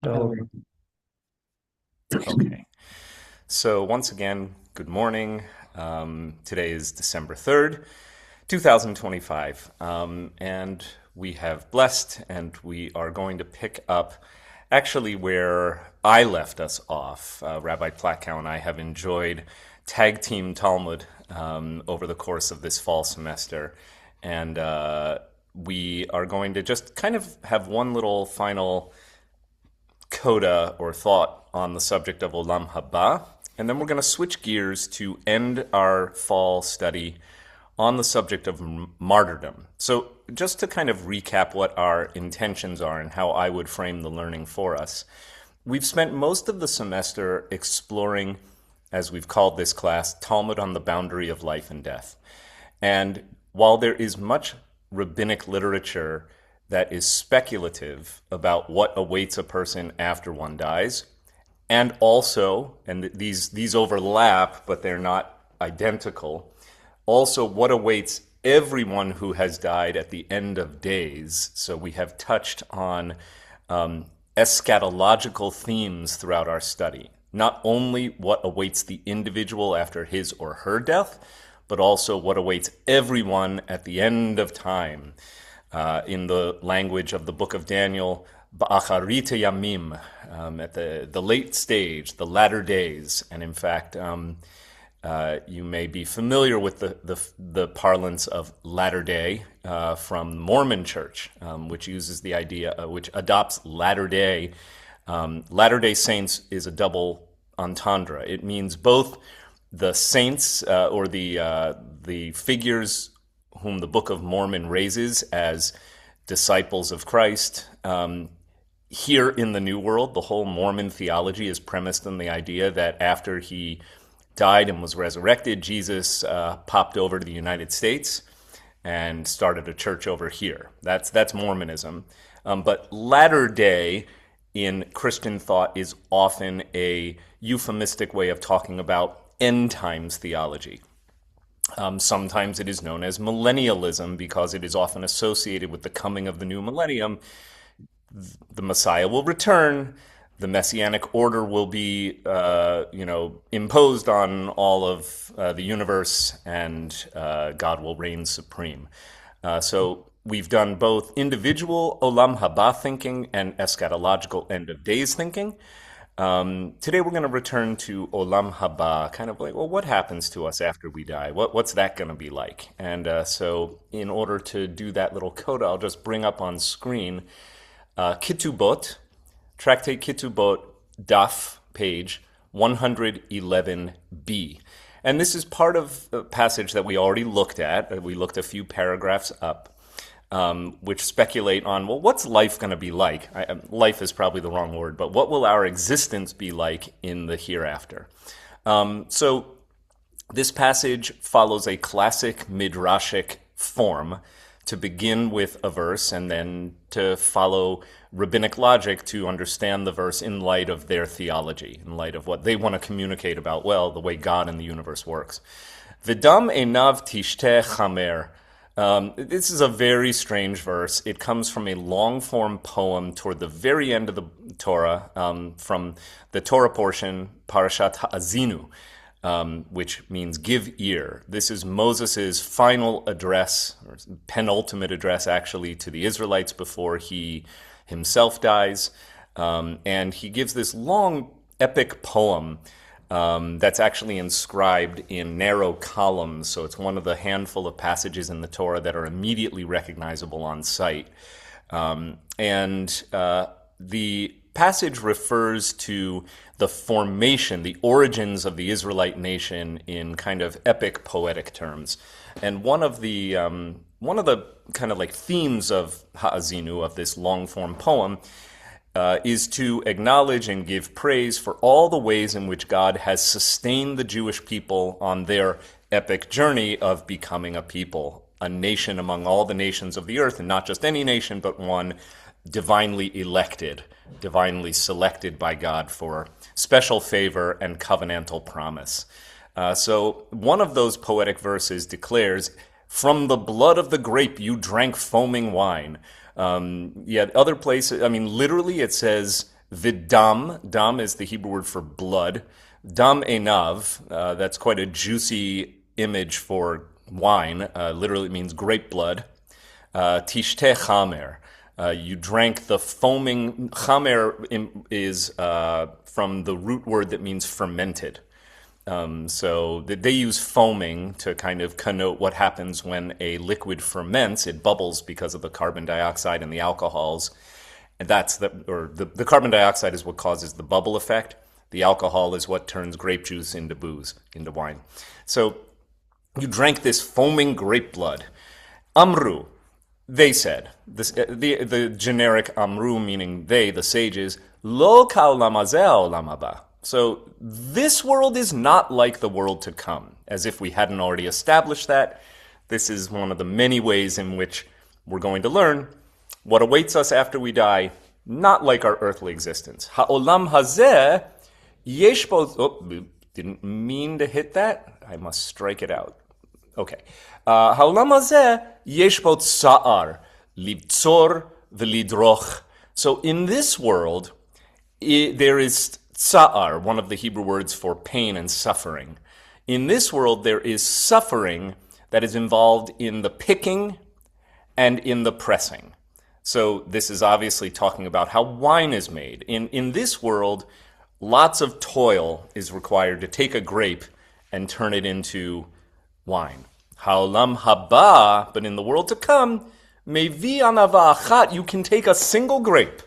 So, Okay. So once again, good morning. Today is December 3rd, 2025. And we have blessed, and we are going to pick up actually where I left us off. Rabbi Platkow and I have enjoyed tag team Talmud over the course of this fall semester. And we are going to just kind of have one little final coda or thought on the subject of Olam Ha-Ba, and then we're going to switch gears to end our fall study on the subject of martyrdom. So, just to kind of recap what our intentions are and how I would frame the learning for us, we've spent most of the semester exploring, as we've called this class, Talmud on the boundary of life and death. And while there is much rabbinic literature that is speculative about what awaits a person after one dies, and also, and these overlap, but they're not identical, also what awaits everyone who has died at the end of days. So we have touched on eschatological themes throughout our study. Not only what awaits the individual after his or her death, but also what awaits everyone at the end of time. In the language of the book of Daniel, Ba'acharite Yamim, at the late stage, the latter days. And in fact, you may be familiar with the parlance of latter day from the Mormon Church, which uses the idea, which adopts latter day. Latter day Saints is a double entendre. It means both the saints or the figures whom the Book of Mormon raises as disciples of Christ. Here in the New World, the whole Mormon theology is premised on the idea that after he died and was resurrected, Jesus popped over to the United States and started a church over here. That's Mormonism. But latter day in Christian thought is often a euphemistic way of talking about end times theology. Sometimes it is known as millennialism because it is often associated with the coming of the new millennium. The Messiah will return. The messianic order will be, imposed on all of the universe, and God will reign supreme. So we've done both individual Olam Haba thinking and eschatological end of days thinking. Today we're going to return to Olam Ha-Ba, kind of like, well, what happens to us after we die? What's that going to be like? And so in order to do that little coda, I'll just bring up on screen Ketubot, Tractate Ketubot, Daf, page 111b. And this is part of a passage that we already looked at. We looked a few paragraphs up. Which speculate on, well, what's life going to be like? Life is probably the wrong word, but what will our existence be like in the hereafter? So this passage follows a classic midrashic form to begin with a verse and then to follow rabbinic logic to understand the verse in light of their theology, in light of what they want to communicate about, well, the way God and the universe works. V'dam enav tishteh chamer. This is a very strange verse. It comes from a long form poem toward the very end of the Torah, from the Torah portion, Parashat Ha'azinu, which means give ear. This is Moses' final address, or penultimate address actually, to the Israelites before he himself dies. And he gives this long epic poem that's actually inscribed in narrow columns. So it's one of the handful of passages in the Torah that are immediately recognizable on sight. The passage refers to the formation, the origins of the Israelite nation in kind of epic poetic terms. And one of the kind of like themes of Ha'azinu, of this long form poem, is to acknowledge and give praise for all the ways in which God has sustained the Jewish people on their epic journey of becoming a people, a nation among all the nations of the earth, and not just any nation, but one divinely elected, divinely selected by God for special favor and covenantal promise. So one of those poetic verses declares, "From the blood of the grape you drank foaming wine." Other places, I mean, literally it says, Vidam, dam is the Hebrew word for blood. Dam enav, that's quite a juicy image for wine. Literally means grape blood. Tishte chamer, you drank the foaming. Chamer is from the root word that means fermented. So they use foaming to kind of connote what happens when a liquid ferments. It bubbles because of the carbon dioxide and the alcohols. And the carbon dioxide is what causes the bubble effect. The alcohol is what turns grape juice into booze, into wine. So you drank this foaming grape blood. Amru, they said, the generic amru, meaning they, the sages, lo ka'olam hazeh ha'olam haba. So this world is not like the world to come, as if we hadn't already established that. This is one of the many ways in which we're going to learn what awaits us after we die, not like our earthly existence. Ha'olam hazeh yesh bo... didn't mean to hit that. I must strike it out. Okay. Ha'olam hazeh yesh bo tsa'ar, libtzor v'lidroch. So in this world, there is tsa'ar, one of the Hebrew words for pain and suffering. In this world, there is suffering that is involved in the picking and in the pressing. So this is obviously talking about how wine is made. In this world, lots of toil is required to take a grape and turn it into wine. Olam Ha-Ba, but in the world to come, mevi anava achat, you can take a single grape,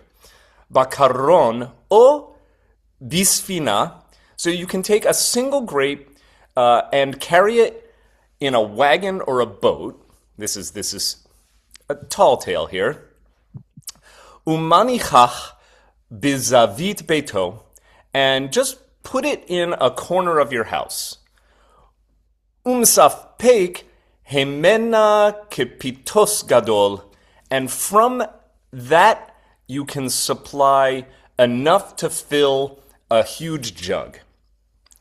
bakaron o bisfina, so you can take a single grape and carry it in a wagon or a boat. This is a tall tale here. Umanichach bizavit beito, and just put it in a corner of your house. Umsafpeik hemena kepitos gadol, and from that you can supply enough to fill a huge jug.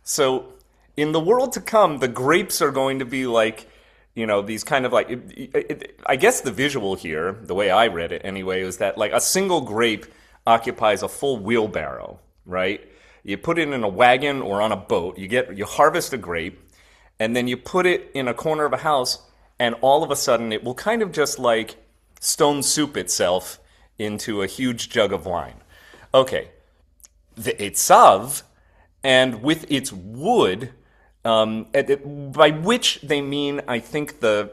So in the world to come, the grapes are going to be like, these kind of like, I guess the visual here, the way I read it anyway, was that like a single grape occupies a full wheelbarrow, right? You put it in a wagon or on a boat, you harvest a grape, and then you put it in a corner of a house, and all of a sudden it will kind of just like stone soup itself into a huge jug of wine. Okay, the etzav, and with its wood, by which they mean, I think, the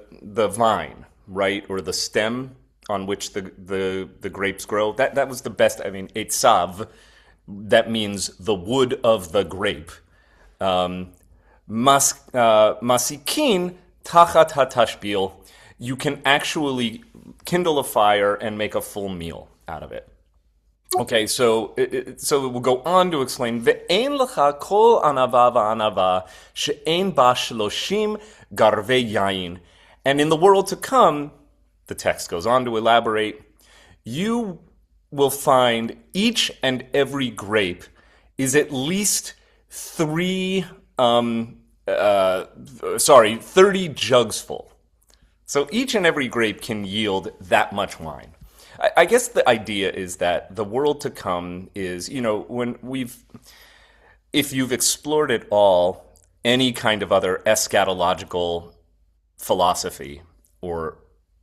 vine, right, or the stem on which the grapes grow. That was the best. I mean, etzav, that means the wood of the grape. Masikin tachat hatashbil, you can actually kindle a fire and make a full meal out of it. Okay, so it will go on to explain, Ve'en lecha kol anava va'anava she'en ba shloshim garvei yayin. And in the world to come, the text goes on to elaborate, you will find each and every grape is at least 30 jugs full. So each and every grape can yield that much wine. I guess the idea is that the world to come is, if you've explored at all any kind of other eschatological philosophy or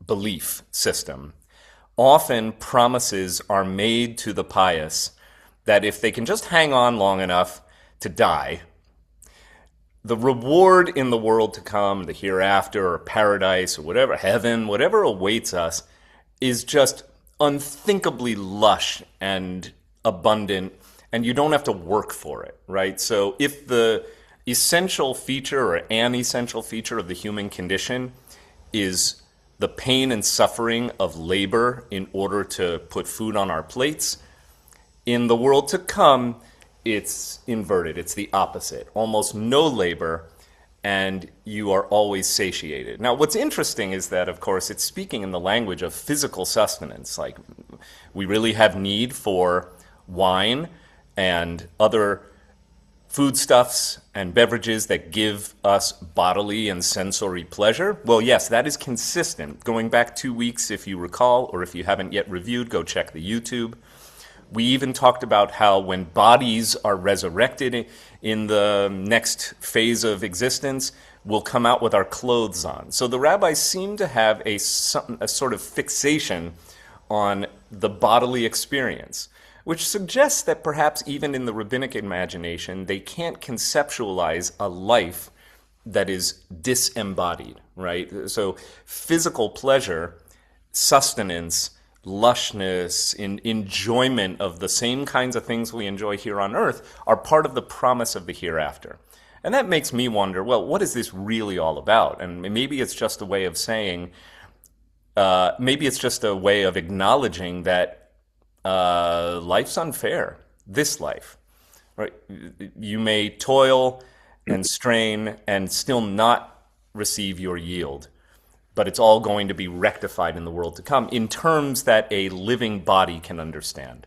belief system, often promises are made to the pious that if they can just hang on long enough to die, the reward in the world to come, the hereafter or paradise or whatever, heaven, whatever awaits us, is just unthinkably lush and abundant, and you don't have to work for it, right? So if the essential feature or an essential feature of the human condition is the pain and suffering of labor in order to put food on our plates, in the world to come, it's inverted. It's the opposite. Almost no labor, and you are always satiated. Now, what's interesting is that, of course, it's speaking in the language of physical sustenance. Like, we really have need for wine and other foodstuffs and beverages that give us bodily and sensory pleasure. Well, yes, that is consistent. Going back 2 weeks, if you recall, or if you haven't yet reviewed, go check the YouTube. We even talked about how when bodies are resurrected in the next phase of existence, we'll come out with our clothes on. So the rabbis seem to have a sort of fixation on the bodily experience, which suggests that perhaps even in the rabbinic imagination, they can't conceptualize a life that is disembodied, right? So physical pleasure, sustenance, lushness, enjoyment of the same kinds of things we enjoy here on earth are part of the promise of the hereafter. And that makes me wonder, well, what is this really all about? And maybe it's just a way of saying, maybe it's just a way of acknowledging that life's unfair, this life, right? You may toil and strain and still not receive your yield, but it's all going to be rectified in the world to come in terms that a living body can understand,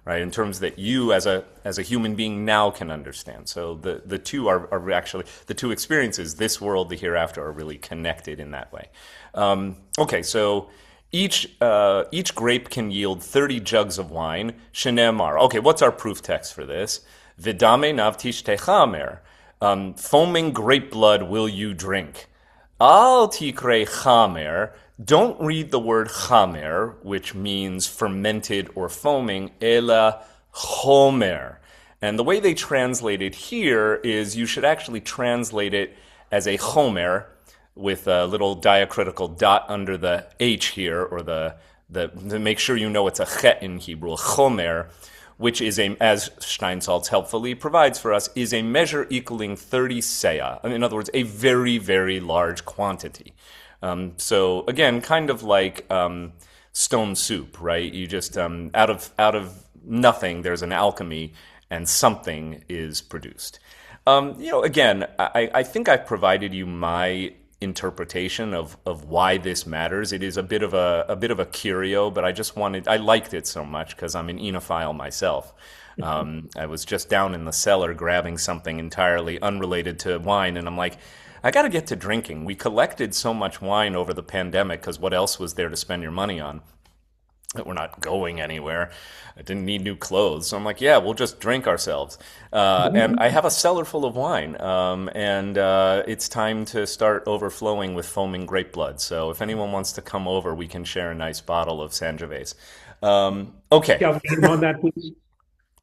right? In terms that you as a human being now can understand. So the two are actually, the two experiences, this world, the hereafter, are really connected in that way. Okay, so each grape can yield 30 jugs of wine. Shenemar. Okay, what's our proof text for this? Vidame navtish techamer. Foaming grape blood will you drink. Al tikre chamer. Don't read the word chamer, which means fermented or foaming, ela chomer. And the way they translate it here is you should actually translate it as a chomer with a little diacritical dot under the H here, or to make sure you know it's a chet in Hebrew, chomer, which is as Steinsaltz helpfully provides for us, is a measure equaling 30 seah. In other words, a very, very large quantity. So again, kind of like stone soup, right? You just out of nothing, there's an alchemy, and something is produced. Again, I think I've provided you my interpretation of why this matters. It is a bit of a curio, but I liked it so much because I'm an enophile myself. I was just down in the cellar grabbing something entirely unrelated to wine, and I'm like, I got to get to drinking. We collected so much wine over the pandemic because what else was there to spend your money on? We're not going anywhere. I didn't need new clothes. So I'm like, yeah, we'll just drink ourselves. And I have a cellar full of wine. And it's time to start overflowing with foaming grape blood. So if anyone wants to come over, we can share a nice bottle of Sangiovese. Okay. Yeah, get on that, please.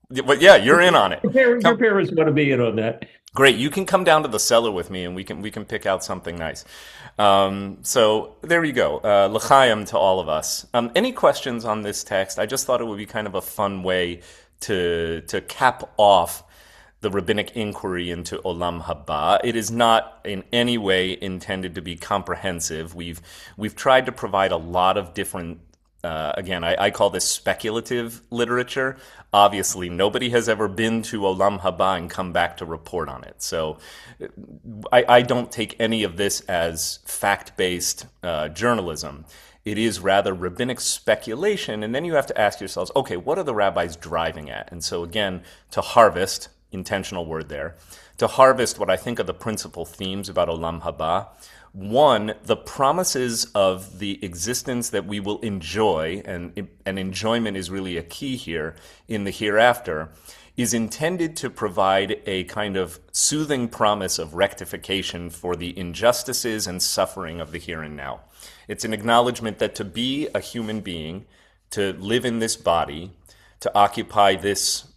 But yeah, you're in on it. Your parents want to be in on that. Great. You can come down to the cellar with me and we can pick out something nice. So there you go. L'chaim to all of us. Any questions on this text? I just thought it would be kind of a fun way to cap off the rabbinic inquiry into Olam Ha-Ba. It is not in any way intended to be comprehensive. We've tried to provide a lot of different again, I call this speculative literature. Obviously, nobody has ever been to Olam Ha-Ba and come back to report on it. So I don't take any of this as fact-based journalism. It is rather rabbinic speculation. And then you have to ask yourselves, okay, what are the rabbis driving at? And so again, to harvest, intentional word there, to harvest what I think are the principal themes about Olam Ha-Ba. One, the promises of the existence that we will enjoy, and enjoyment is really a key here, in the hereafter, is intended to provide a kind of soothing promise of rectification for the injustices and suffering of the here and now. It's an acknowledgement that to be a human being, to live in this body, to occupy this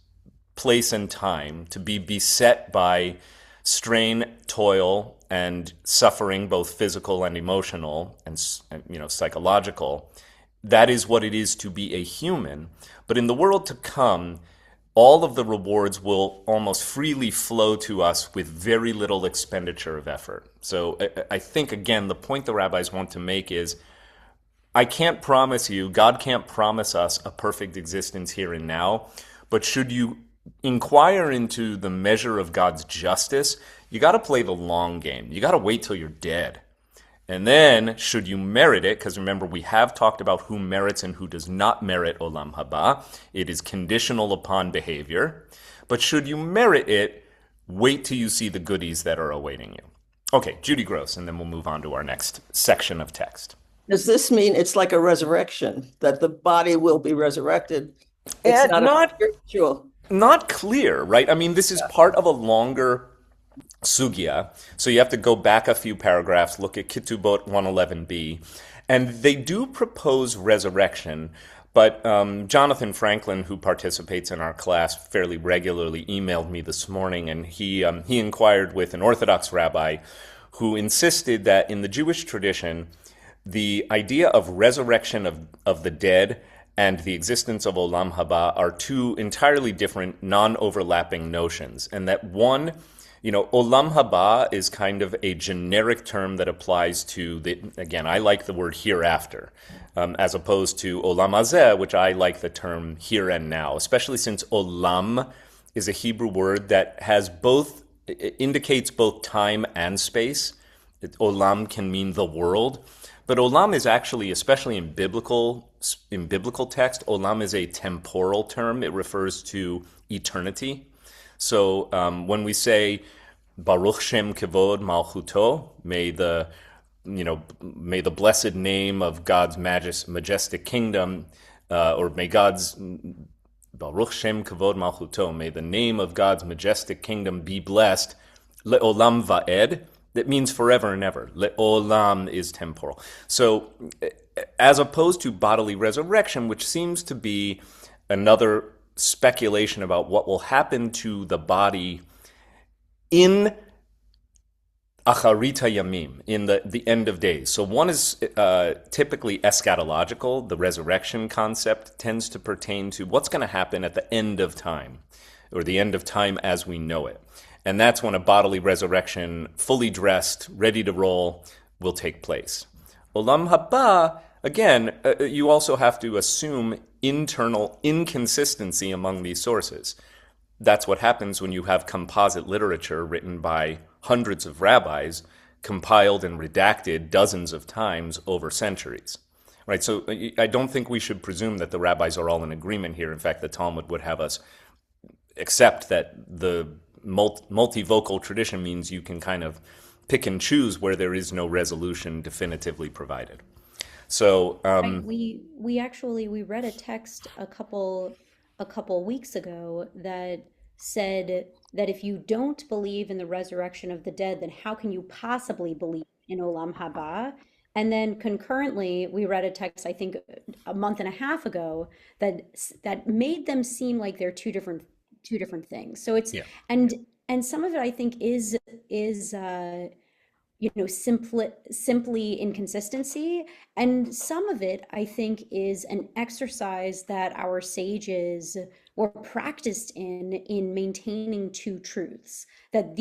place and time, to be beset by strain, toil, and suffering, both physical and emotional and psychological, that is what it is to be a human. But in the world to come, all of the rewards will almost freely flow to us with very little expenditure of effort. So I think, again, the point the rabbis want to make is, I can't promise you, God can't promise us a perfect existence here and now, but should you inquire into the measure of God's justice, you got to play the long game. You got to wait till you're dead. And then, should you merit it, because remember, we have talked about who merits and who does not merit Olam Ha-Ba. It is conditional upon behavior. But should you merit it, wait till you see the goodies that are awaiting you. Okay, Judy Gross, and then we'll move on to our next section of text. Does this mean it's like a resurrection, that the body will be resurrected It's not a Not spiritual. not clear, right? I mean, this is part of a longer sugya. So you have to go back a few paragraphs, look at Ketubot 111b, and they do propose resurrection. But Jonathan Franklin, who participates in our class fairly regularly, emailed me this morning, and he inquired with an Orthodox rabbi who insisted that in the Jewish tradition, the idea of resurrection of the dead and the existence of Olam Ha-Ba are two entirely different, non-overlapping notions, and that one, Olam Ha-Ba is kind of a generic term that applies to again, I like the word hereafter, as opposed to Olam Hazeh, which I like the term here and now, especially since Olam is a Hebrew word that has both, it indicates both time and space. Olam can mean the world, but olam is actually, especially in biblical text, olam is a temporal term. It refers to eternity. So when we say Baruch Shem Kevod Malchuto, may the blessed name of God's majestic kingdom, or may God's Baruch Shem Kevod Malchuto, may the name of God's majestic kingdom be blessed. Le'olam va'ed. That means forever and ever. Le'olam is temporal. So, as opposed to bodily resurrection, which seems to be another speculation about what will happen to the body in Acharita Yamim, in the end of days. So one is typically eschatological. The resurrection concept tends to pertain to what's going to happen at the end of time, or the end of time as we know it. And that's when a bodily resurrection, fully dressed, ready to roll, will take place. Olam Ha-Ba, again, you also have to assume internal inconsistency among these sources. That's what happens when you have composite literature written by hundreds of rabbis, compiled and redacted dozens of times over centuries. Right? So I don't think we should presume that the rabbis are all in agreement here. In fact, the Talmud would have us accept that the multivocal tradition means you can kind of pick and choose where there is no resolution definitively provided. So we read a text a couple weeks ago that said that if you don't believe in the resurrection of the dead, then how can you possibly believe in Olam Ha-Ba? And then concurrently, we read a text, I think a month and a half ago, that made them seem like they're two different things. So it's yeah. and some of it I think is simply inconsistency, and some of it I think is an exercise that our sages were practiced in maintaining two truths, that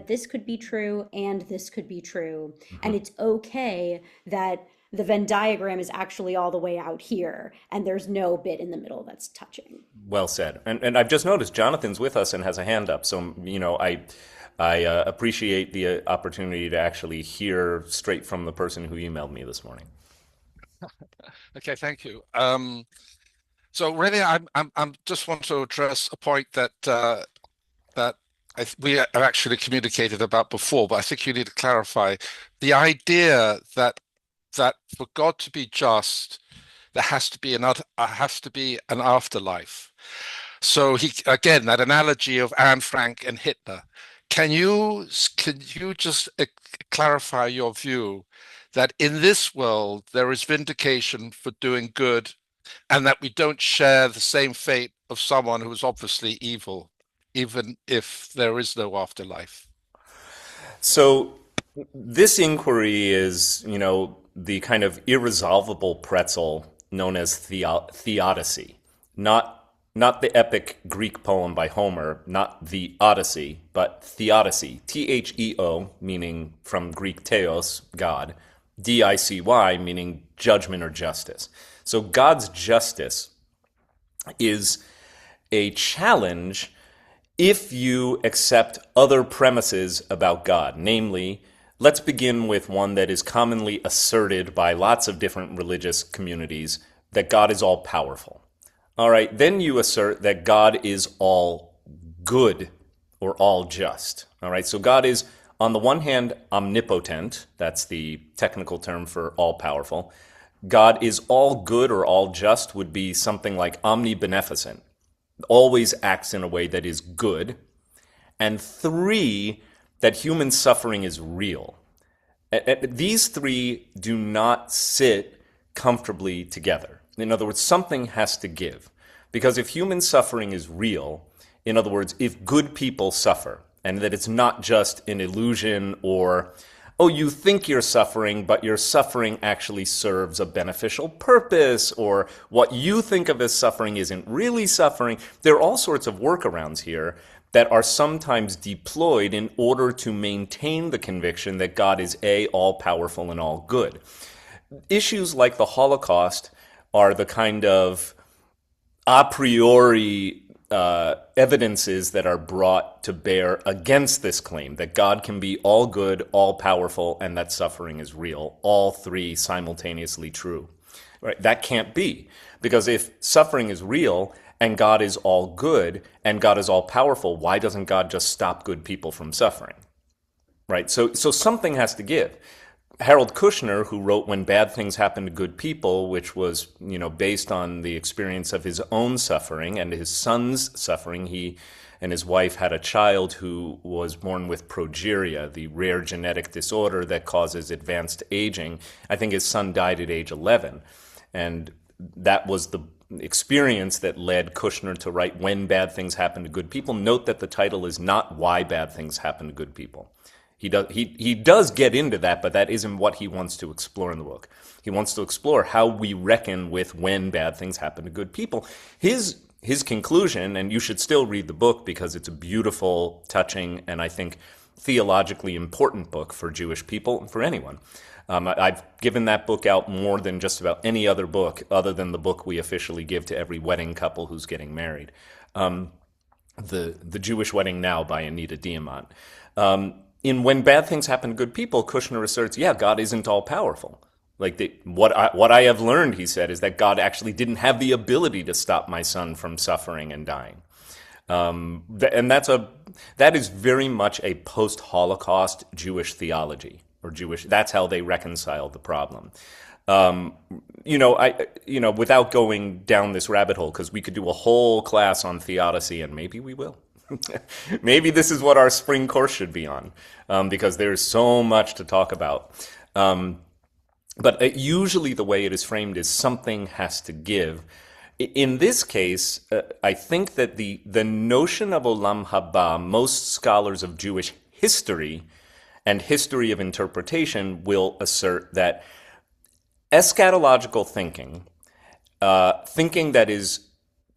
this could be true and this could be true, and it's okay that the Venn diagram is actually all the way out here, and there's no bit in the middle that's touching. Well said. And I've just noticed Jonathan's with us and has a hand up. So, I appreciate the opportunity to actually hear straight from the person who emailed me this morning. Okay, thank you. So really, I'm just want to address a point that we have actually communicated about before, but I think you need to clarify the idea that for God to be just, there has to be an afterlife. So again, that analogy of Anne Frank and Hitler. Can you just clarify your view that in this world there is vindication for doing good, and that we don't share the same fate of someone who is obviously evil, even if there is no afterlife? So this inquiry is, the kind of irresolvable pretzel known as theodicy, not the epic Greek poem by Homer, not the Odyssey, but theodicy, Theo, meaning from Greek theos, God, Dicy, meaning judgment or justice. So God's justice is a challenge if you accept other premises about God, namely, let's begin with one that is commonly asserted by lots of different religious communities, that God is all powerful. All right, then you assert that God is all good or all just. All right, so God is, on the one hand, omnipotent. That's the technical term for all powerful. God is all good or all just would be something like omnibeneficent, always acts in a way that is good. And three, that human suffering is real. These three do not sit comfortably together. In other words, something has to give. Because if human suffering is real, in other words, if good people suffer, and that it's not just an illusion or, oh, you think you're suffering, but your suffering actually serves a beneficial purpose, or what you think of as suffering isn't really suffering. There are all sorts of workarounds here that are sometimes deployed in order to maintain the conviction that God is A, all-powerful and all good. Issues like the Holocaust are the kind of a priori evidences that are brought to bear against this claim that God can be all good, all powerful, and that suffering is real. All three simultaneously true. Right? That can't be, because if suffering is real and God is all good and God is all powerful, why doesn't God just stop good people from suffering? Right? So something has to give. Harold Kushner, who wrote When Bad Things Happen to Good People, which was, based on the experience of his own suffering and his son's suffering. He and his wife had a child who was born with progeria, the rare genetic disorder that causes advanced aging. I think his son died at age 11. And that was the experience that led Kushner to write When Bad Things Happen to Good People. Note that the title is not Why Bad Things Happen to Good People. He does get into that, but that isn't what he wants to explore in the book. He wants to explore how we reckon with when bad things happen to good people. His conclusion, and you should still read the book because it's a beautiful, touching, and I think theologically important book for Jewish people and for anyone. I've given that book out more than just about any other book, other than the book we officially give to every wedding couple who's getting married. The Jewish Wedding Now by Anita Diamant. In When Bad Things Happen to Good People, Kushner asserts, God isn't all-powerful. What I have learned, he said, is that God actually didn't have the ability to stop my son from suffering and dying. And that is very much a post-Holocaust Jewish theology, or Jewish. That's how they reconcile the problem. Without going down this rabbit hole, because we could do a whole class on theodicy, and maybe we will. Maybe this is what our spring course should be on, because there's so much to talk about. But usually the way it is framed is something has to give. In this case, I think that the notion of Olam Ha-Ba, most scholars of Jewish history and history of interpretation will assert that eschatological thinking, thinking that is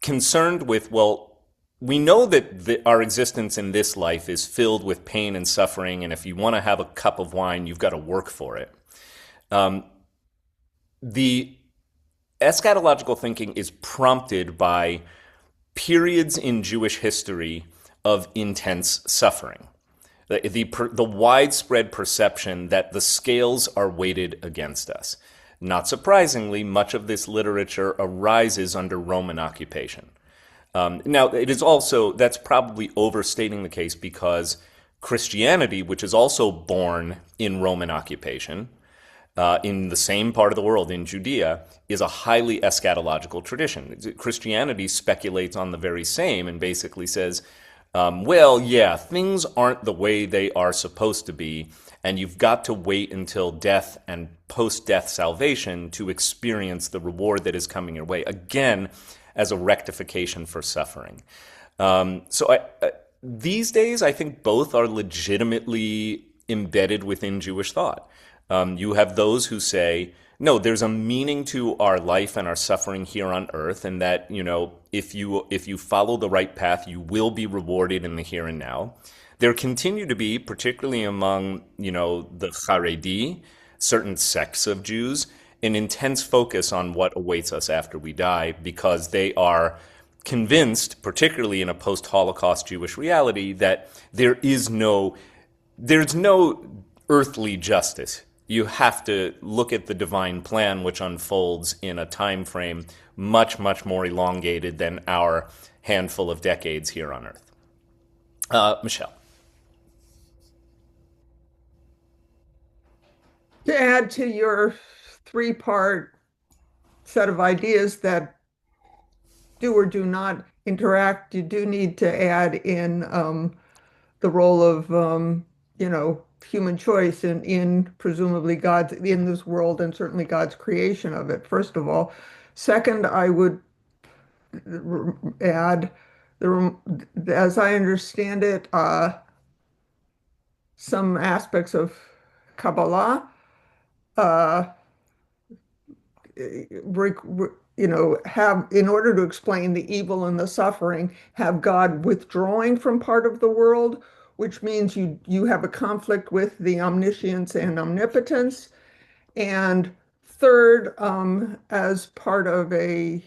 concerned with, we know that our existence in this life is filled with pain and suffering, and if you want to have a cup of wine, you've got to work for it. The eschatological thinking is prompted by periods in Jewish history of intense suffering. The widespread perception that the scales are weighted against us. Not surprisingly, much of this literature arises under Roman occupation. Now, it is also, that's probably overstating the case, because Christianity, which is also born in Roman occupation, in the same part of the world, in Judea, is a highly eschatological tradition. Christianity speculates on the very same and basically says, things aren't the way they are supposed to be, and you've got to wait until death and post-death salvation to experience the reward that is coming your way. Again, as a rectification for suffering. These days, I think both are legitimately embedded within Jewish thought. You have those who say, no, there's a meaning to our life and our suffering here on earth, and that, if you follow the right path, you will be rewarded in the here and now. There continue to be, particularly among, the Haredi, certain sects of Jews, an intense focus on what awaits us after we die, because they are convinced, particularly in a post-Holocaust Jewish reality, that there's no earthly justice. You have to look at the divine plan, which unfolds in a time frame much, much more elongated than our handful of decades here on earth. Michelle. To add to your three-part set of ideas that do or do not interact. You do need to add in the role of human choice in presumably God's in this world and certainly God's creation of it, first of all. Second, I would add as I understand it, some aspects of Kabbalah, uh, have, in order to explain the evil and the suffering, have God withdrawing from part of the world, which means you have a conflict with the omniscience and omnipotence. And third, as part of a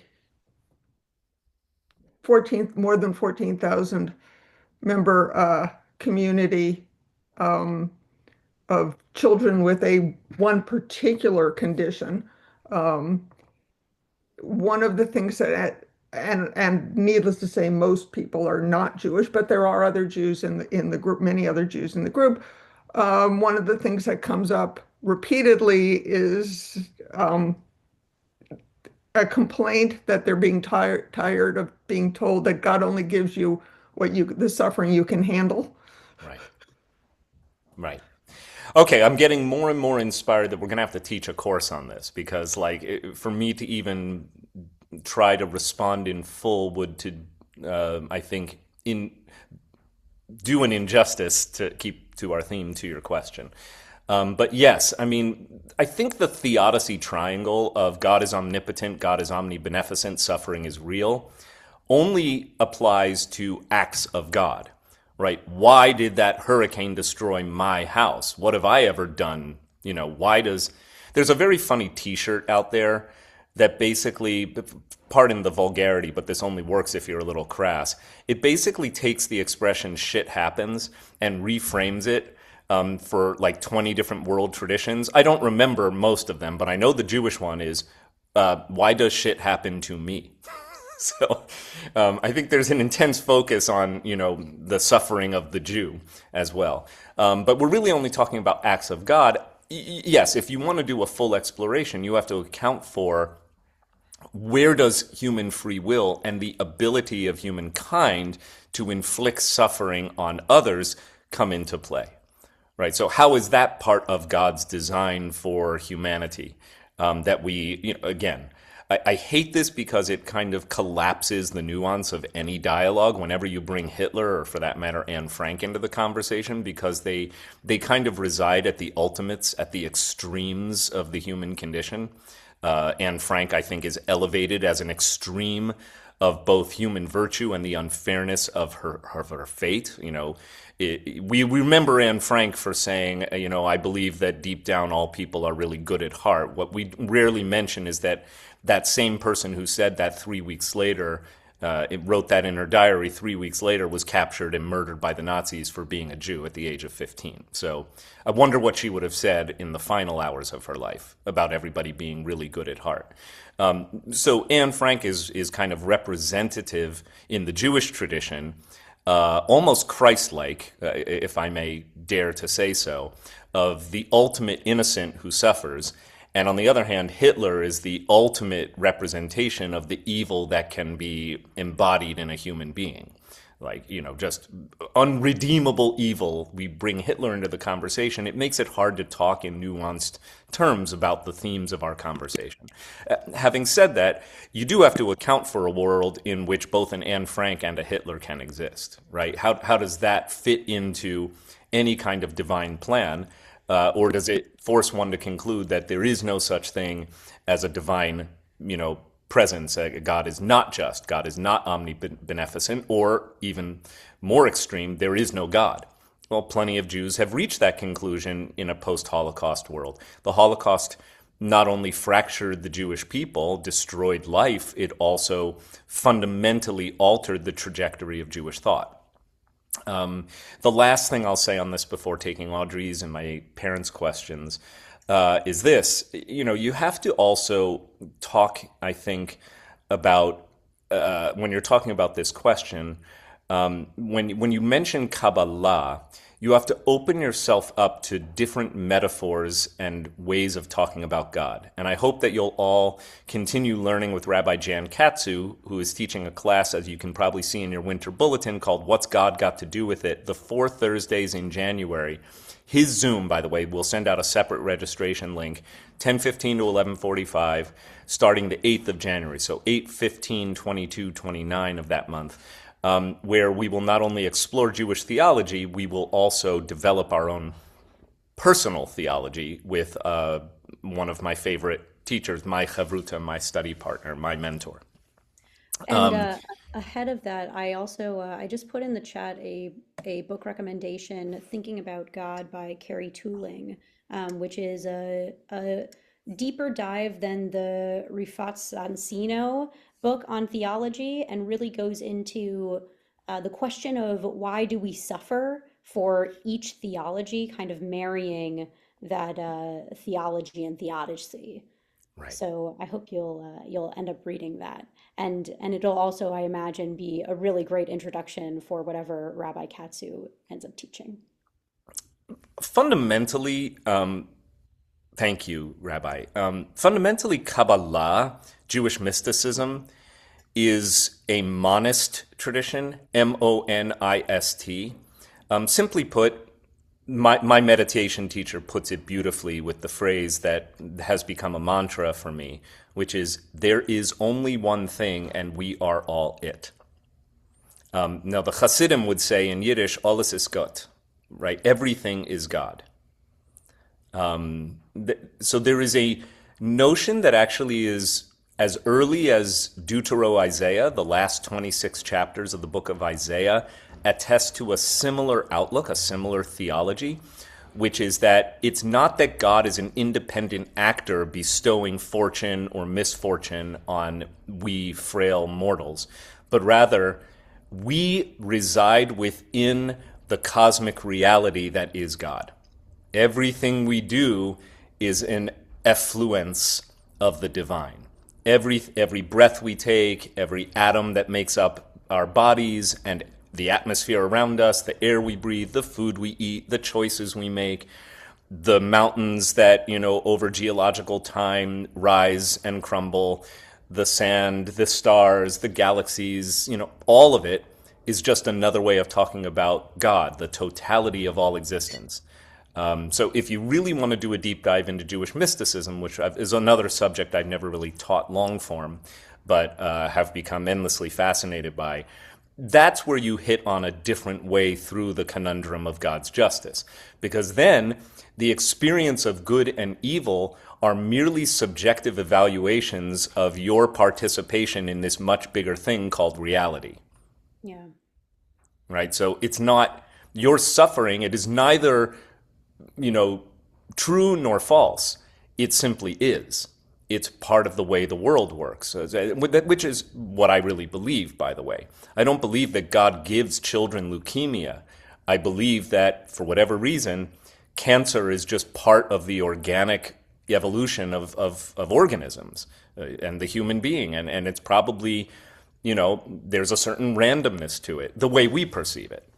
more than 14,000 member community of children with one particular condition. One of the things that, and needless to say, most people are not Jewish, but there are other Jews in the group, many other Jews in the group. One of the things that comes up repeatedly is a complaint that they're being tired of being told that God only gives you the suffering you can handle. Right. Right. Okay, I'm getting more and more inspired that we're going to have to teach a course on this, because for me to even try to respond in full would I think, do an injustice to keep to our theme, to your question. But yes, I mean, I think the theodicy triangle of God is omnipotent, God is omnibeneficent, suffering is real, only applies to acts of God. Right? Why did that hurricane destroy my house? What have I ever done? There's a very funny t-shirt out there that basically, pardon the vulgarity, but this only works if you're a little crass. It basically takes the expression shit happens and reframes it for like 20 different world traditions. I don't remember most of them, but I know the Jewish one is, why does shit happen to me? So I think there's an intense focus on, the suffering of the Jew as well. But we're really only talking about acts of God. Yes, if you want to do a full exploration, you have to account for where does human free will and the ability of humankind to inflict suffering on others come into play, right? So how is that part of God's design for humanity that we, again, I hate this because it kind of collapses the nuance of any dialogue whenever you bring Hitler, or for that matter, Anne Frank, into the conversation, because they kind of reside at the ultimates, at the extremes of the human condition. Anne Frank, I think, is elevated as an extreme of both human virtue and the unfairness of her fate. We remember Anne Frank for saying, I believe that deep down all people are really good at heart. What we rarely mention is that same person who said that 3 weeks later, wrote that in her diary 3 weeks later, was captured and murdered by the Nazis for being a Jew at the age of 15. So I wonder what she would have said in the final hours of her life about everybody being really good at heart. So Anne Frank is kind of representative in the Jewish tradition, almost Christ-like, if I may dare to say so, of the ultimate innocent who suffers. And on the other hand, Hitler is the ultimate representation of the evil that can be embodied in a human being. Just unredeemable evil. We bring Hitler into the conversation. It makes it hard to talk in nuanced terms about the themes of our conversation. Having said that, you do have to account for a world in which both an Anne Frank and a Hitler can exist, right? How does that fit into any kind of divine plan? Or does it force one to conclude that there is no such thing as a divine, presence? God is not just, God is not omnibeneficent, or even more extreme, there is no God. Well, plenty of Jews have reached that conclusion in a post-Holocaust world. The Holocaust not only fractured the Jewish people, destroyed life, it also fundamentally altered the trajectory of Jewish thought. The last thing I'll say on this before taking Audrey's and my parents' questions is this. You have to also talk, I think, about, when you're talking about this question, When you mention Kabbalah, you have to open yourself up to different metaphors and ways of talking about God. And I hope that you'll all continue learning with Rabbi Jan Katsu, who is teaching a class, as you can probably see in your winter bulletin, called What's God Got to Do with It, the 4 Thursdays in January. His Zoom, by the way, we'll send out a separate registration link, 10:15 to 11:45, starting the 8th of January, so 8, 15, 22, 29 of that month. Where we will not only explore Jewish theology, we will also develop our own personal theology with one of my favorite teachers, my chavruta, my study partner, my mentor. And ahead of that, I also I just put in the chat a book recommendation, Thinking About God by Carrie Tooling, which is a deeper dive than the Rifat Sansino book on theology, and really goes into the question of why do we suffer for each theology, kind of marrying that theology and theodicy. Right. So I hope you'll end up reading that, and it'll also, I imagine, be a really great introduction for whatever Rabbi Katsu ends up teaching. Fundamentally, thank you, Rabbi. Fundamentally, Kabbalah, Jewish mysticism, is a monist tradition, monist. Simply put, my meditation teacher puts it beautifully with the phrase that has become a mantra for me, which is, there is only one thing and we are all it. Now, the Hasidim would say in Yiddish, alles ist Gott, right? Everything is God. So there is a notion that actually is as early as Deutero-Isaiah, the last 26 chapters of the book of Isaiah, attest to a similar outlook, a similar theology, which is that it's not that God is an independent actor bestowing fortune or misfortune on we frail mortals, but rather we reside within the cosmic reality that is God. Everything we do is an effluence of the divine. Every breath we take, every atom that makes up our bodies and the atmosphere around us, the air we breathe, the food we eat, the choices we make, the mountains that, over geological time rise and crumble, the sand, the stars, the galaxies, all of it is just another way of talking about God, the totality of all existence. So if you really want to do a deep dive into Jewish mysticism, which is another subject I've never really taught long form, but have become endlessly fascinated by, that's where you hit on a different way through the conundrum of God's justice. Because then the experience of good and evil are merely subjective evaluations of your participation in this much bigger thing called reality. Yeah. Right? So it's not your suffering. It is neither true nor false. It simply is. It's part of the way the world works, which is what I really believe, by the way. I don't believe that God gives children leukemia. I believe that, for whatever reason, cancer is just part of the organic evolution of organisms and the human being. And it's probably, there's a certain randomness to it, the way we perceive it.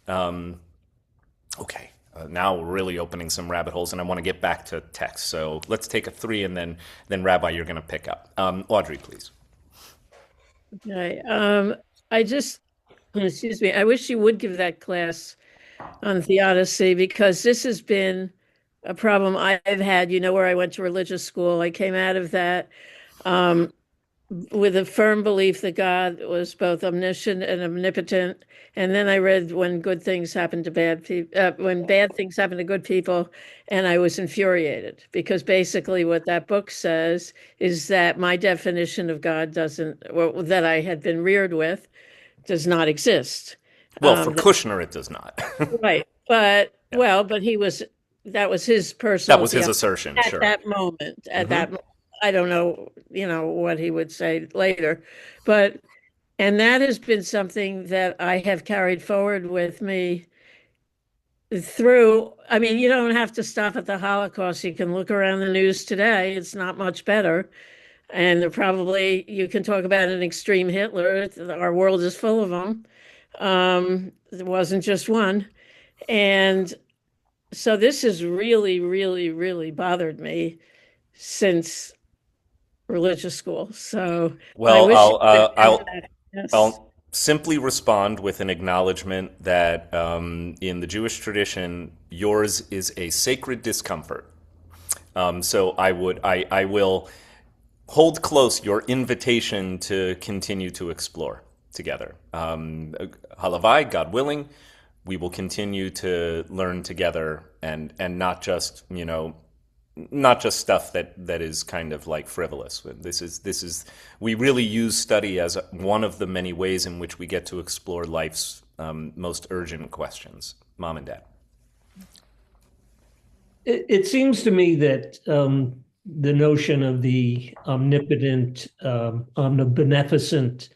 Okay. Now we're really opening some rabbit holes, and I want to get back to text. So let's take a 3, and then Rabbi, you're going to pick up. Audrey, please. Okay. Excuse me. I wish you would give that class on theodicy, because this has been a problem I've had. Where I went to religious school, I came out of that with a firm belief that God was both omniscient and omnipotent. And then I read When Good Things Happen to Bad People, When Bad Things Happen to Good People, and I was infuriated, because basically what that book says is that my definition of God that I had been reared with, does not exist. Well, for Kushner, it does not. Right. But, Yeah. but that was his personal. That was his assertion, at sure. that moment, I don't know, what he would say later, and that has been something that I have carried forward with me through. I mean, you don't have to stop at the Holocaust. You can look around the news today. It's not much better. And you can talk about an extreme Hitler. Our world is full of them. There wasn't just one. And so this has really, really, really bothered me since religious school. So I Well, wish you could add that. Yes. I'll simply respond with an acknowledgement that in the Jewish tradition, yours is a sacred discomfort. So I will hold close your invitation to continue to explore together. Halavai, God willing, we will continue to learn together, and not just not just stuff that is kind of like frivolous. This is we really use study as one of the many ways in which we get to explore life's most urgent questions. Mom and Dad. It seems to me that the notion of the omnipotent, omnibeneficent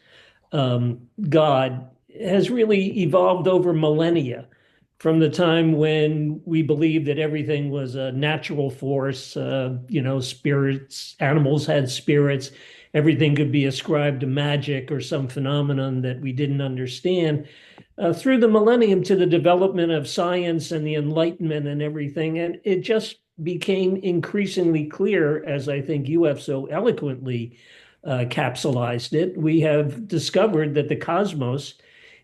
God has really evolved over millennia, from the time when we believed that everything was a natural force, spirits, animals had spirits, everything could be ascribed to magic or some phenomenon that we didn't understand, through the millennium to the development of science and the Enlightenment and everything. And it just became increasingly clear, as I think you have so eloquently capsulized it. We have discovered that the cosmos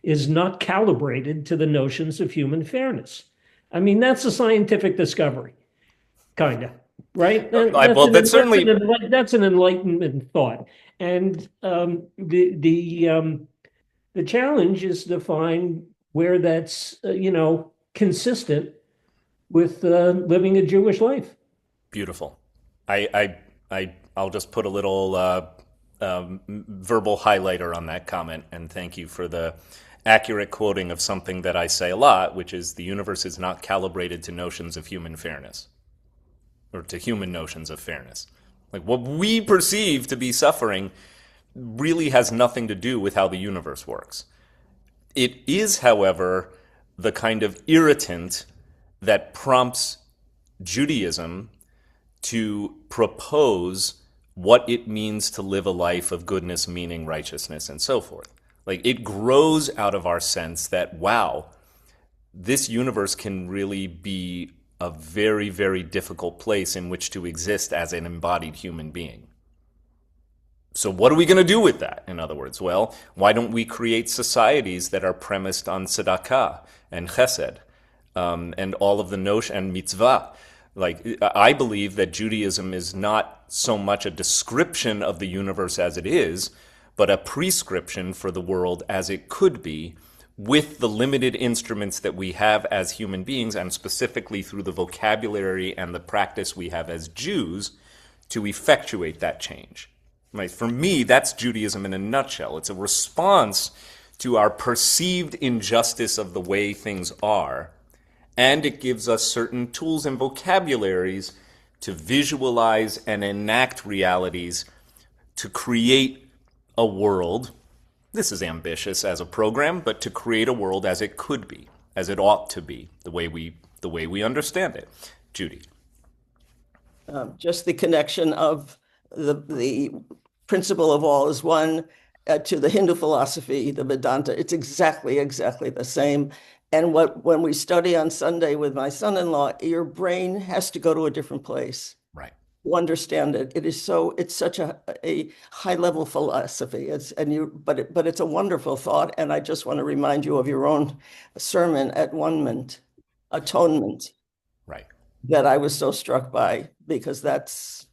is not calibrated to the notions of human fairness. I mean, that's a scientific discovery, kind of, right? That's an Enlightenment thought. And the challenge is to find where that's, consistent with living a Jewish life. Beautiful. I'll just put a little verbal highlighter on that comment, and thank you for the accurate quoting of something that I say a lot, which is the universe is not calibrated to notions of human fairness, or to human notions of fairness. Like, what we perceive to be suffering really has nothing to do with how the universe works. It is, however, the kind of irritant that prompts Judaism to propose what it means to live a life of goodness, meaning, righteousness, and so forth. Like, it grows out of our sense that, wow, this universe can really be a very, very difficult place in which to exist as an embodied human being. So what are we going to do with that, in other words? Well, why don't we create societies that are premised on tzedakah and chesed, and all of the notion and mitzvah? Like, I believe that Judaism is not so much a description of the universe as it is, but a prescription for the world as it could be, with the limited instruments that we have as human beings, and specifically through the vocabulary and the practice we have as Jews, to effectuate that change. Right? For me, that's Judaism in a nutshell. It's a response to our perceived injustice of the way things are, and it gives us certain tools and vocabularies to visualize and enact realities, to create a world. This is ambitious as a program, but to create a world as it could be, as it ought to be, the way we understand it. Judy. Just the connection of the principle of all is one to the Hindu philosophy, the Vedanta. It's exactly the same. And when we study on Sunday with my son-in-law, your brain has to go to a different place. Right. To understand it. It's such a high level philosophy. But it's a wonderful thought. And I just want to remind you of your own sermon at atonement. Right. That I was so struck by, because it's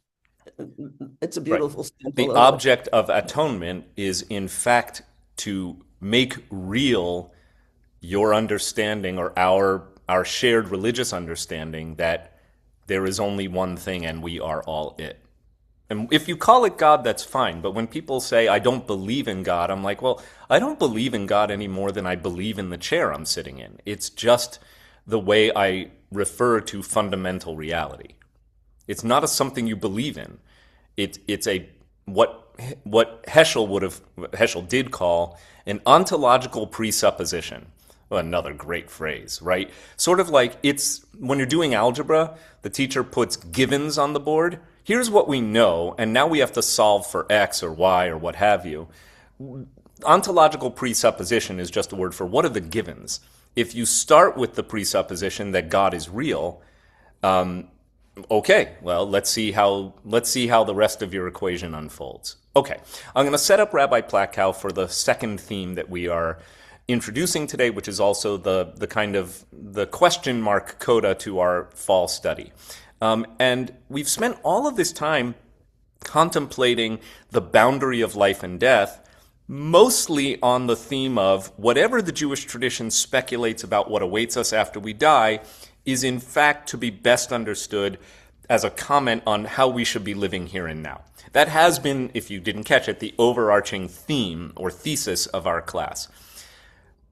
a beautiful right. The object of atonement is, in fact, to make real your understanding, or our shared religious understanding, that there is only one thing and we are all it. And if you call it God, that's fine. But when people say, I don't believe in God, I'm like, well, I don't believe in God any more than I believe in the chair I'm sitting in. It's just the way I refer to fundamental reality. It's not something you believe in. It's what Heschel did call an ontological presupposition. Well, another great phrase, right? Sort of like, it's when you're doing algebra, the teacher puts givens on the board. Here's what we know, and now we have to solve for X or Y or what have you. ontological presupposition is just a word for what are the givens. If you start with the presupposition that God is real, okay, well, let's see how the rest of your equation unfolds. Okay, I'm going to set up Rabbi Plakow for the second theme that we are introducing today, which is also the kind of the question mark coda to our fall study. And we've spent all of this time contemplating the boundary of life and death, mostly on the theme of whatever the Jewish tradition speculates about what awaits us after we die is in fact to be best understood as a comment on how we should be living here and now. That has been, if you didn't catch it, the overarching theme or thesis of our class.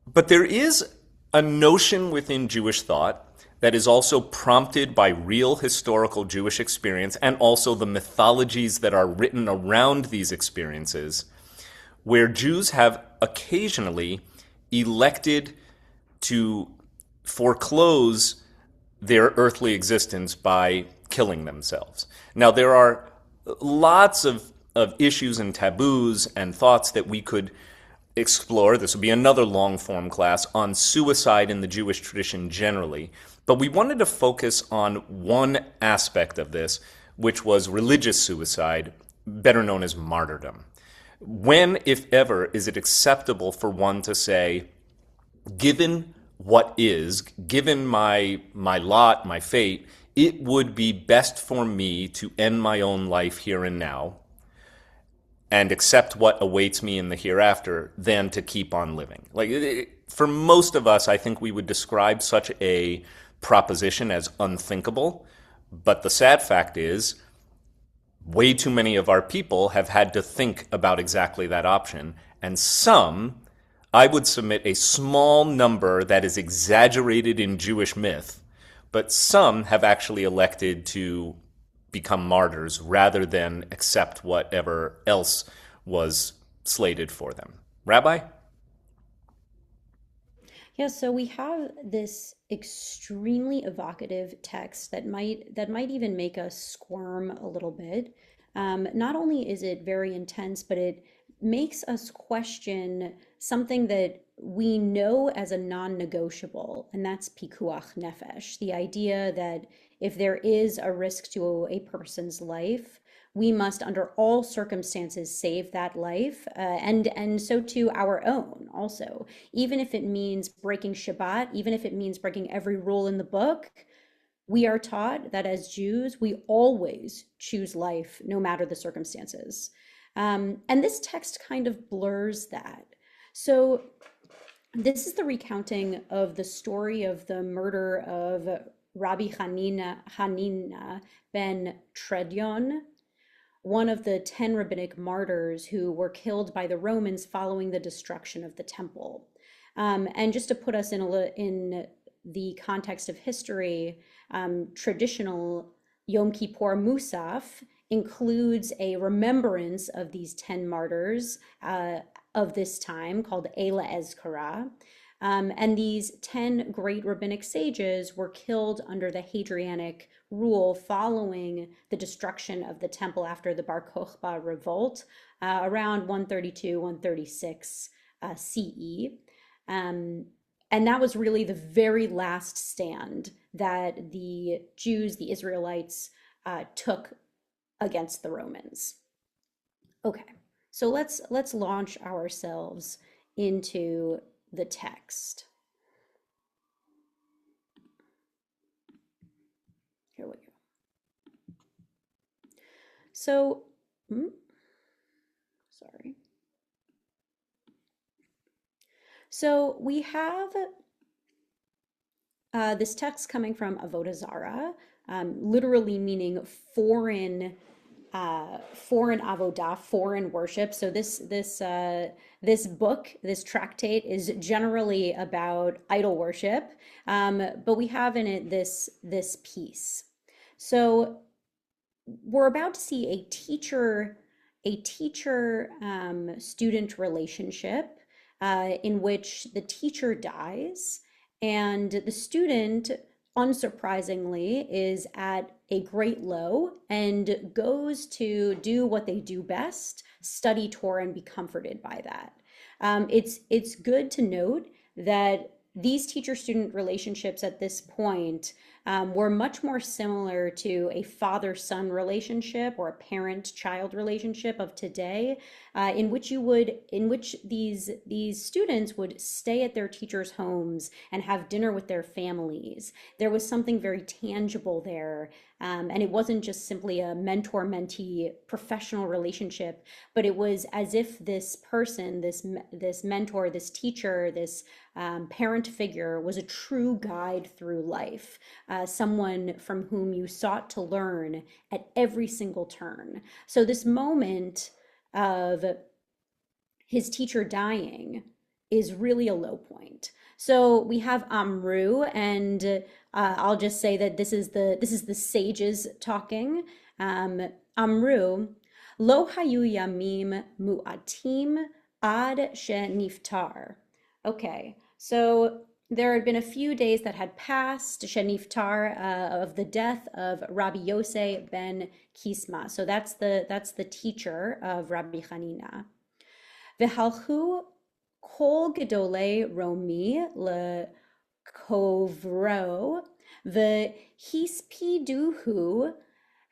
But there is a notion within Jewish thought that is also prompted by real historical Jewish experience and also the mythologies that are written around these experiences, where Jews have occasionally elected to foreclose their earthly existence by killing themselves. Now, there are lots of issues and taboos and thoughts that we could explore. This will be another long-form class on suicide in the Jewish tradition generally. But we wanted to focus on one aspect of this, which was religious suicide, better known as martyrdom. When, if ever, is it acceptable for one to say, given what is, given my lot, my fate, it would be best for me to end my own life here and now and accept what awaits me in the hereafter than to keep on living. For most of us, I think we would describe such a proposition as unthinkable, but the sad fact is way too many of our people have had to think about exactly that option, and some, I would submit a small number that is exaggerated in Jewish myth, but some have actually elected to become martyrs rather than accept whatever else was slated for them. Rabbi? Yeah, so we have this extremely evocative text that might even make us squirm a little bit. Not only is it very intense, but it makes us question something that we know as a non-negotiable, and that's pikuach nefesh, the idea that if there is a risk to a person's life, we must, under all circumstances, save that life, and so too our own also. Even if it means breaking Shabbat, even if it means breaking every rule in the book, we are taught that as Jews, we always choose life, no matter the circumstances. And this text kind of blurs that. So this is the recounting of the story of the murder of Rabbi Hananiah ben Teradyon, one of the 10 rabbinic martyrs who were killed by the Romans following the destruction of the temple. And just to put us in the context of history, traditional Yom Kippur Musaf includes a remembrance of these 10 martyrs of this time called Eila Ezkara. And these 10 great rabbinic sages were killed under the Hadrianic rule following the destruction of the temple after the Bar Kokhba revolt around 132, 136 CE. And that was really the very last stand that the Jews, the Israelites, took against the Romans. Okay, so let's launch ourselves into the text. Here we go. So, sorry. So we have this text coming from Avodah Zarah, literally meaning foreign avodah, foreign worship. So this book, this tractate, is generally about idol worship, but we have in it this piece. So we're about to see a teacher student relationship in which the teacher dies and the student, unsurprisingly, is at a great low and goes to do what they do best, study Torah and be comforted by that. It's good to note that these teacher-student relationships at this point were much more similar to a father-son relationship or a parent-child relationship of today, in which these students would stay at their teachers' homes and have dinner with their families. There was something very tangible there, and it wasn't just simply a mentor-mentee professional relationship, but it was as if this person, this mentor, this teacher, this parent figure was a true guide through life, someone from whom you sought to learn at every single turn. So this moment of his teacher dying is really a low point. So we have Amru, and I'll just say that this is the sages talking. Amru, lo hayu yamim mu'atim ad sheniftar. Okay, so there had been a few days that had passed, sheniftar, of the death of Rabbi Yosei ben Kisma. So that's the teacher of Rabbi Hanina. V'halchu kol gedolei romi lekovro v'hispiduhu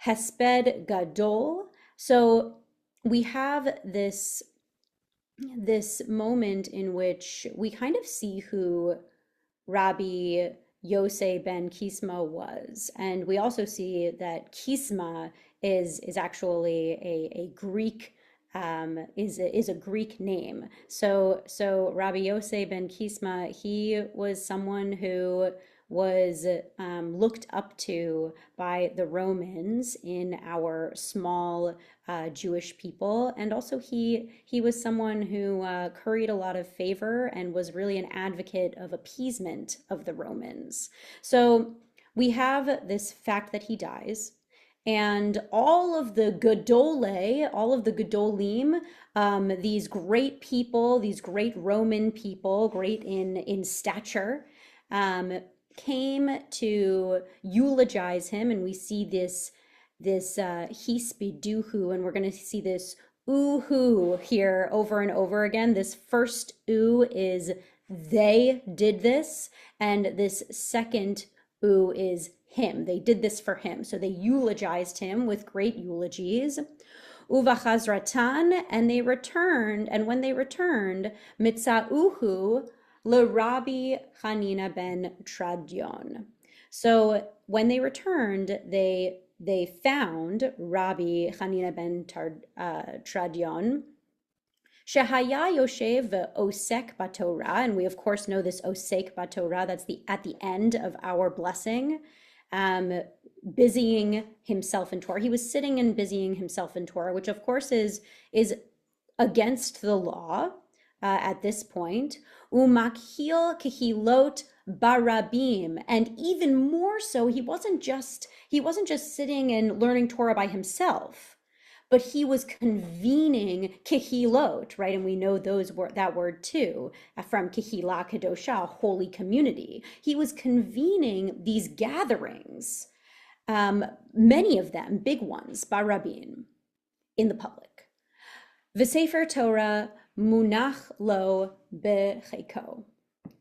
hesped gadol. So we have this moment in which we kind of see who Rabbi Yosei ben Kisma was, and we also see that Kisma is actually a Greek is a Greek name. So Rabbi Yosei ben Kisma, he was someone who was looked up to by the Romans in our small Jewish people, and also he was someone who curried a lot of favor and was really an advocate of appeasement of the Romans. So we have this fact that he dies, and all of the Gedolei, all of the Gedolim, these great people, these great Roman people, great in stature, came to eulogize him, and we see this hispiduhu, and we're going to see this uhu here over and over again. This first u is they did this, and this second u is him. They did this for him. So they eulogized him with great eulogies. Uvachazratan, and they returned, and when they returned, mitzauhu LeRabbi Hanina ben Teradyon. So when they returned, they found Rabbi Hanina ben Teradyon, Shehaya Yoshev Osek Batorah, and we of course know this Osek Batorah. That's at the end of our blessing, busying himself in Torah. He was sitting and busying himself in Torah, which of course is against the law. At this point, umakhil kehilot barabim, and even more so, he wasn't just sitting and learning Torah by himself, but he was convening kehilot, right? And we know that word too, from kehila kadosha, holy community. He was convening these gatherings, many of them big ones, barabim, in the public. V'sefer Torah munach lo becheko,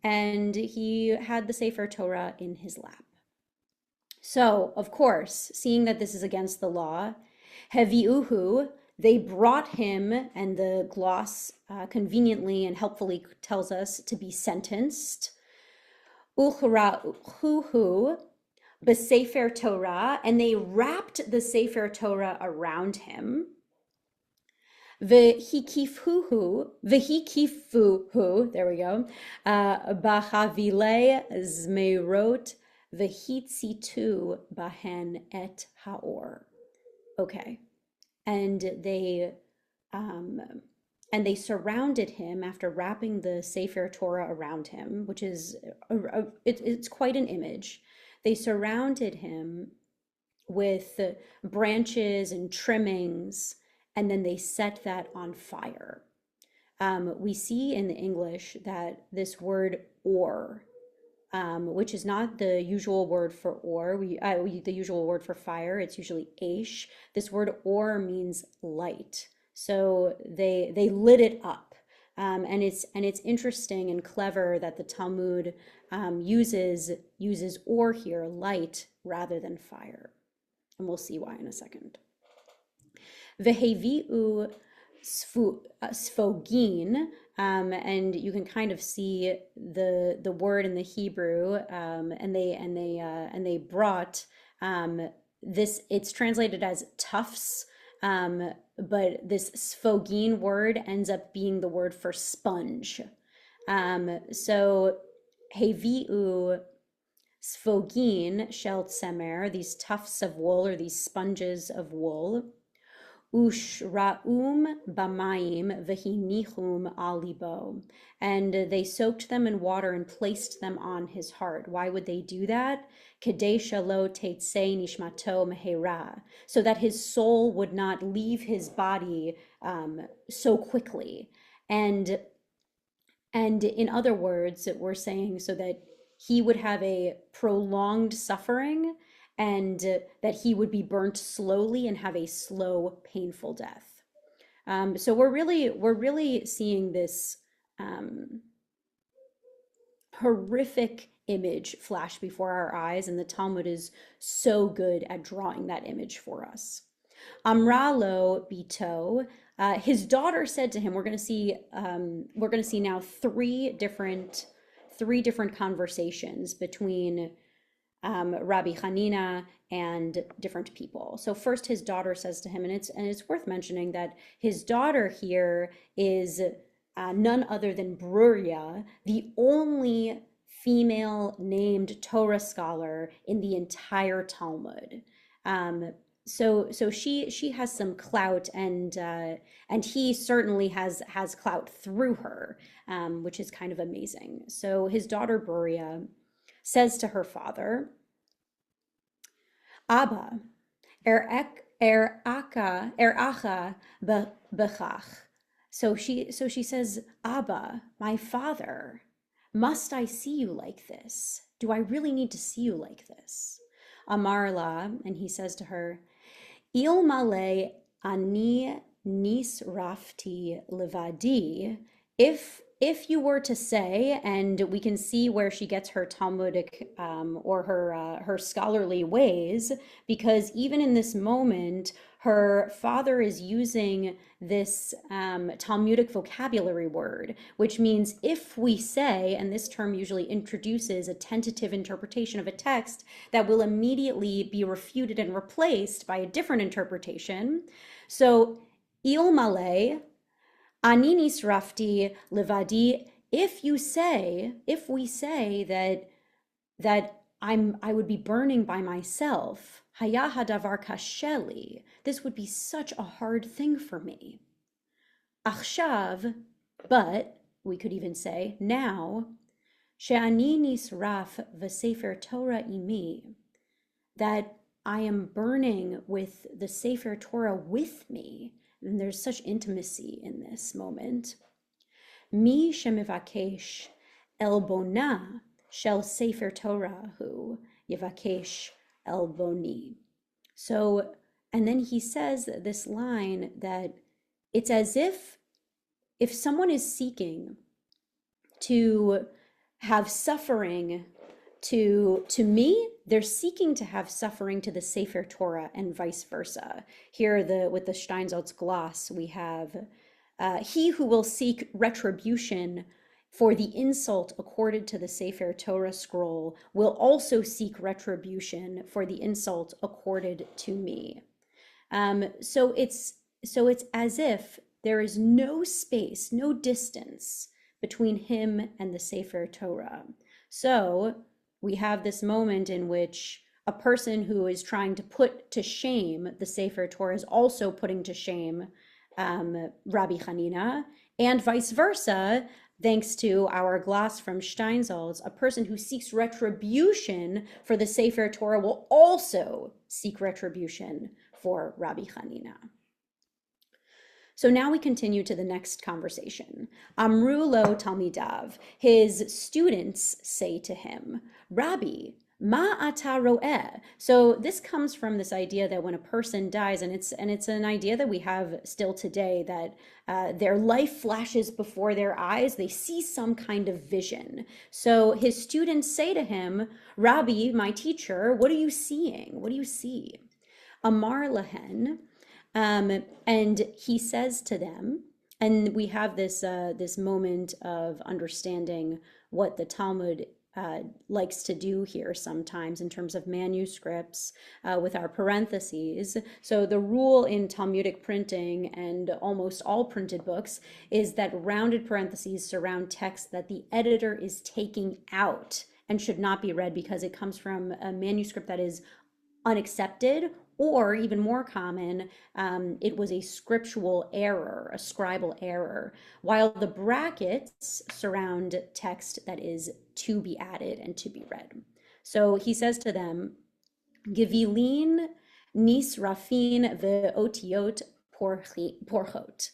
and he had the Sefer Torah in his lap. So, of course, seeing that this is against the law, heviuhu, they brought him, and the gloss conveniently and helpfully tells us to be sentenced. Uchra'uhu b'Sefer Torah, and they wrapped the Sefer Torah around him. V'hikifuhu, there we go, b'havile zmeirot v'hitzitu bahen et haor. Okay, and they surrounded him after wrapping the Sefer Torah around him, which is it's quite an image. They surrounded him with branches and trimmings, and then they set that on fire. We see in the English that this word or, which is not the usual word for or, the usual word for fire, it's usually aish. This word or means light. So they lit it up. And it's interesting and clever that the Talmud uses or here, light, rather than fire. And we'll see why in a second. Vehevi'u sfogin, and you can kind of see the word in the Hebrew, and they brought this. It's translated as tufts, but this sfogin word ends up being the word for sponge. So hevi'u sfogin shel tsemer, these tufts of wool or these sponges of wool. Ushra'um b'mayim v'hinichum alibo, and they soaked them in water and placed them on his heart. Why would they do that? Kedei shelo teitzei nishmato mehera, so that his soul would not leave his body so quickly. And in other words, we're saying so that he would have a prolonged suffering, and that he would be burnt slowly and have a slow, painful death. So we're really seeing this horrific image flash before our eyes, and the Talmud is so good at drawing that image for us. Amralo bito, his daughter said to him. We're going to see now three different conversations between Rabbi Hananiah and different people. So first his daughter says to him, and it's worth mentioning that his daughter here is none other than Bruria, the only female named Torah scholar in the entire Talmud. So she has some clout, and he certainly has clout through her, which is kind of amazing. So his daughter Bruria says to her father, Abba, acha bechach. So she says, Abba, my father, must I see you like this? Do I really need to see you like this? Amarla, and he says to her, Il male ani nisrafti levadi, if you were to say, and we can see where she gets her Talmudic or her scholarly ways, because even in this moment, her father is using this Talmudic vocabulary word, which means if we say, and this term usually introduces a tentative interpretation of a text that will immediately be refuted and replaced by a different interpretation. So, il male, ani nisrafti levadi, if we say that I would be burning by myself, haya hadavar kasheli, this would be such a hard thing for me. Achshav, but we could even say now, she'ani nisraf v'sefer Torah imi, that I am burning with the Sefer Torah with me. And there's such intimacy in this moment. Mi shemivakesh elbona shel Sefer Torah hu yivakesh elboni. So, and then he says this line that it's as if someone is seeking to have suffering to me, they're seeking to have suffering to the Sefer Torah and vice versa. Here, with the Steinsaltz gloss, we have he who will seek retribution for the insult accorded to the Sefer Torah scroll will also seek retribution for the insult accorded to me. So it's as if there is no space, no distance between him and the Sefer Torah. So we have this moment in which a person who is trying to put to shame the Sefer Torah is also putting to shame Rabbi Hananiah, and vice versa, thanks to our gloss from Steinsaltz, a person who seeks retribution for the Sefer Torah will also seek retribution for Rabbi Hananiah. So now we continue to the next conversation. Amru lo talmidav. His students say to him, Rabbi, ma ata ro'eh. So this comes from this idea that when a person dies, and it's an idea that we have still today, that their life flashes before their eyes, they see some kind of vision. So his students say to him, Rabbi, my teacher, what are you seeing? What do you see? Amar lahen. And he says to them, and we have this this moment of understanding what the Talmud likes to do here sometimes in terms of manuscripts with our parentheses. So the rule in Talmudic printing and almost all printed books is that rounded parentheses surround text that the editor is taking out and should not be read because it comes from a manuscript that is unaccepted, or even more common, it was a scriptural error, a scribal error, while the brackets surround text that is to be added and to be read. So he says to them, Givilin nisrafin ve'otiot porchot.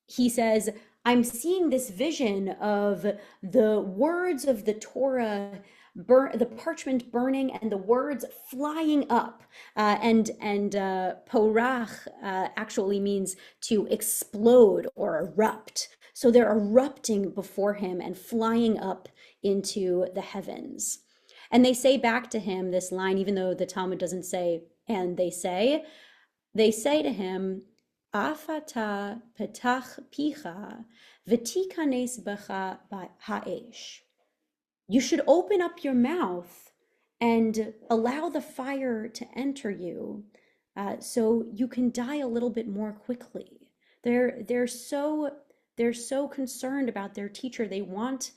He says, I'm seeing this vision of the words of the Torah, the parchment burning and the words flying up, and porach actually means to explode or erupt. So they're erupting before him and flying up into the heavens. And they say back to him this line, even though the Talmud doesn't say, and they say to him, Afata petach picha v'tikanes becha ha'esh. You should open up your mouth and allow the fire to enter you, so you can die a little bit more quickly. They're so concerned about their teacher. They want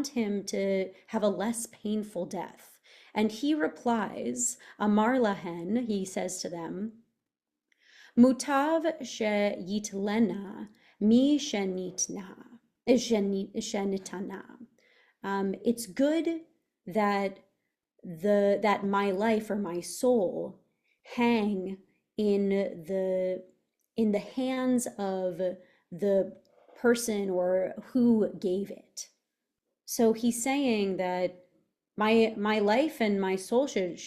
him to have a less painful death. And he replies, Amar lahen, he says to them, Mutav sheyitlena mi shenitana. It's good that my life or my soul hang in the hands of the person or who gave it. So he's saying that my life and my soul should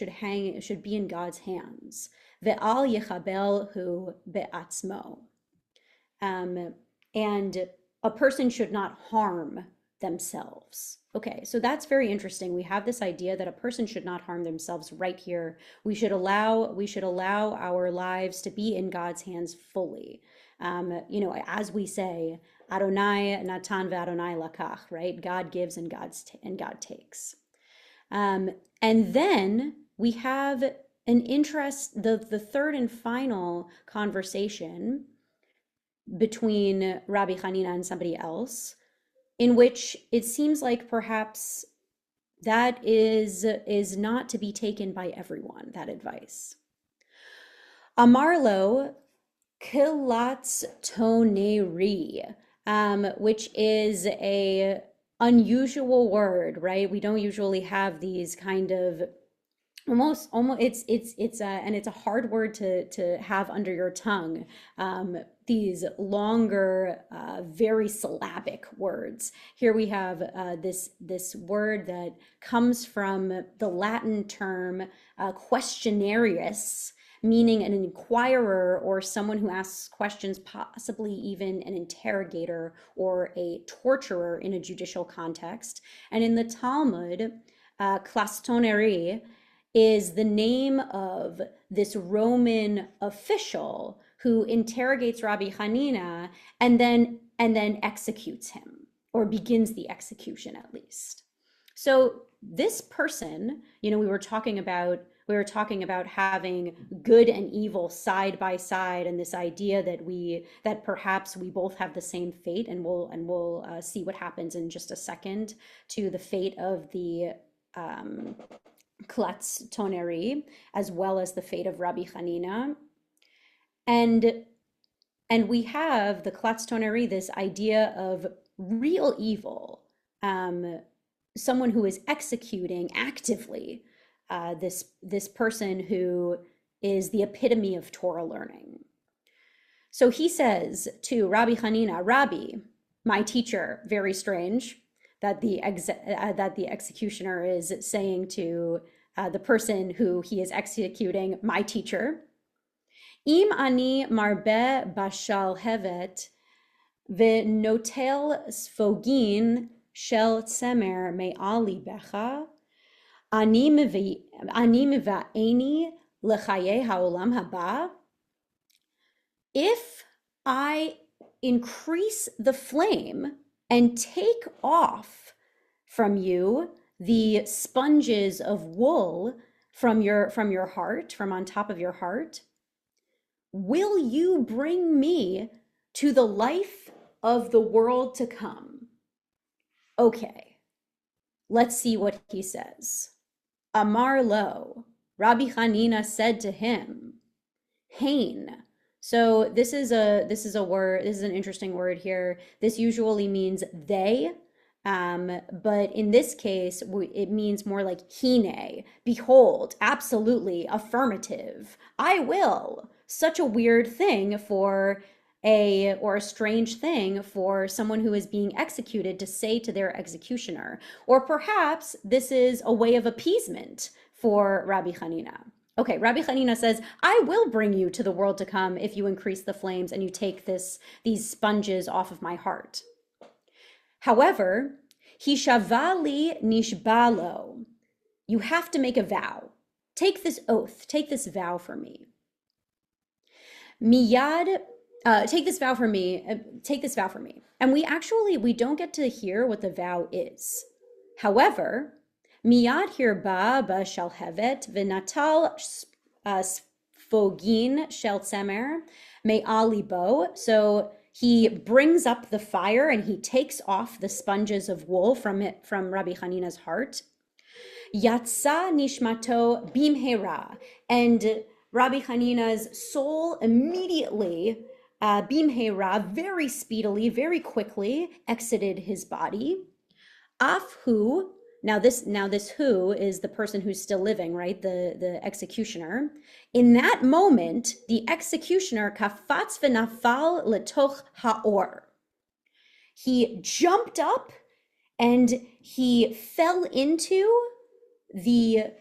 be in God's hands. Ve'al yechabel hu be'atzmo. And a person should not harm themselves. Okay, so that's very interesting. We have this idea that a person should not harm themselves right here. We should allow our lives to be in God's hands fully. As we say, Adonai natan ve'Adonai lakach, right? God gives and God takes. And then we have the third and final conversation between Rabbi Hanina and somebody else, in which it seems like perhaps that is not to be taken by everyone, that advice. Amarlo kilatz toneri, which is a unusual word, right? We don't usually have these kind of almost it's a hard word to have under your tongue. These longer, very syllabic words. Here we have this word that comes from the Latin term questionarius, meaning an inquirer or someone who asks questions, possibly even an interrogator or a torturer in a judicial context. And in the Talmud, klastoneri is the name of this Roman official who interrogates Rabbi Hanina and then executes him, or begins the execution at least. So this person, we were talking about having good and evil side by side, and this idea that perhaps we both have the same fate, and we'll see what happens in just a second to the fate of the Klatz Toneri, as well as the fate of Rabbi Hanina. And we have the Klatz Toneri, this idea of real evil, someone who is executing actively this person who is the epitome of Torah learning. So he says to Rabbi Hanina, Rabbi, my teacher, very strange that the executioner is saying to the person who he is executing, my teacher. Im ani marbe bashal hevet v'notel sfogin shel tzemer me'ali becha ani miva'eni lechaye ha'olam haba. If I increase the flame and take off from you the sponges of wool from your heart, from on top of your heart, will you bring me to the life of the world to come? Okay, let's see what he says. Amar lo, Rabbi Hanina said to him, Hain. So this is a word, this is an interesting word here. This usually means they, but in this case, it means more like hine, behold, absolutely, affirmative, I will. Such a weird thing or a strange thing for someone who is being executed to say to their executioner. Or perhaps this is a way of appeasement for Rabbi Hanina. Okay, Rabbi Hanina says, I will bring you to the world to come if you increase the flames and you take these sponges off of my heart. However, hishavali nishbalo, you have to make a vow. Take this oath, take this vow for me. Miyad, take this vow for me, take this vow for me. And we don't get to hear what the vow is. However, Miyad hirba b'shal hevet v'natal sfogin shel tzemer me'ali bo. So he brings up the fire and he takes off the sponges of wool from Rabbi Hanina's heart. Yatsa nishmato bimhera, and Rabbi Hanina's soul immediately, bimhera, very speedily, very quickly exited his body. Afhu. Now this who is the person who's still living, right? The executioner. In that moment, the executioner kafatz v'nafal letoch ha'or. He jumped up and he fell into the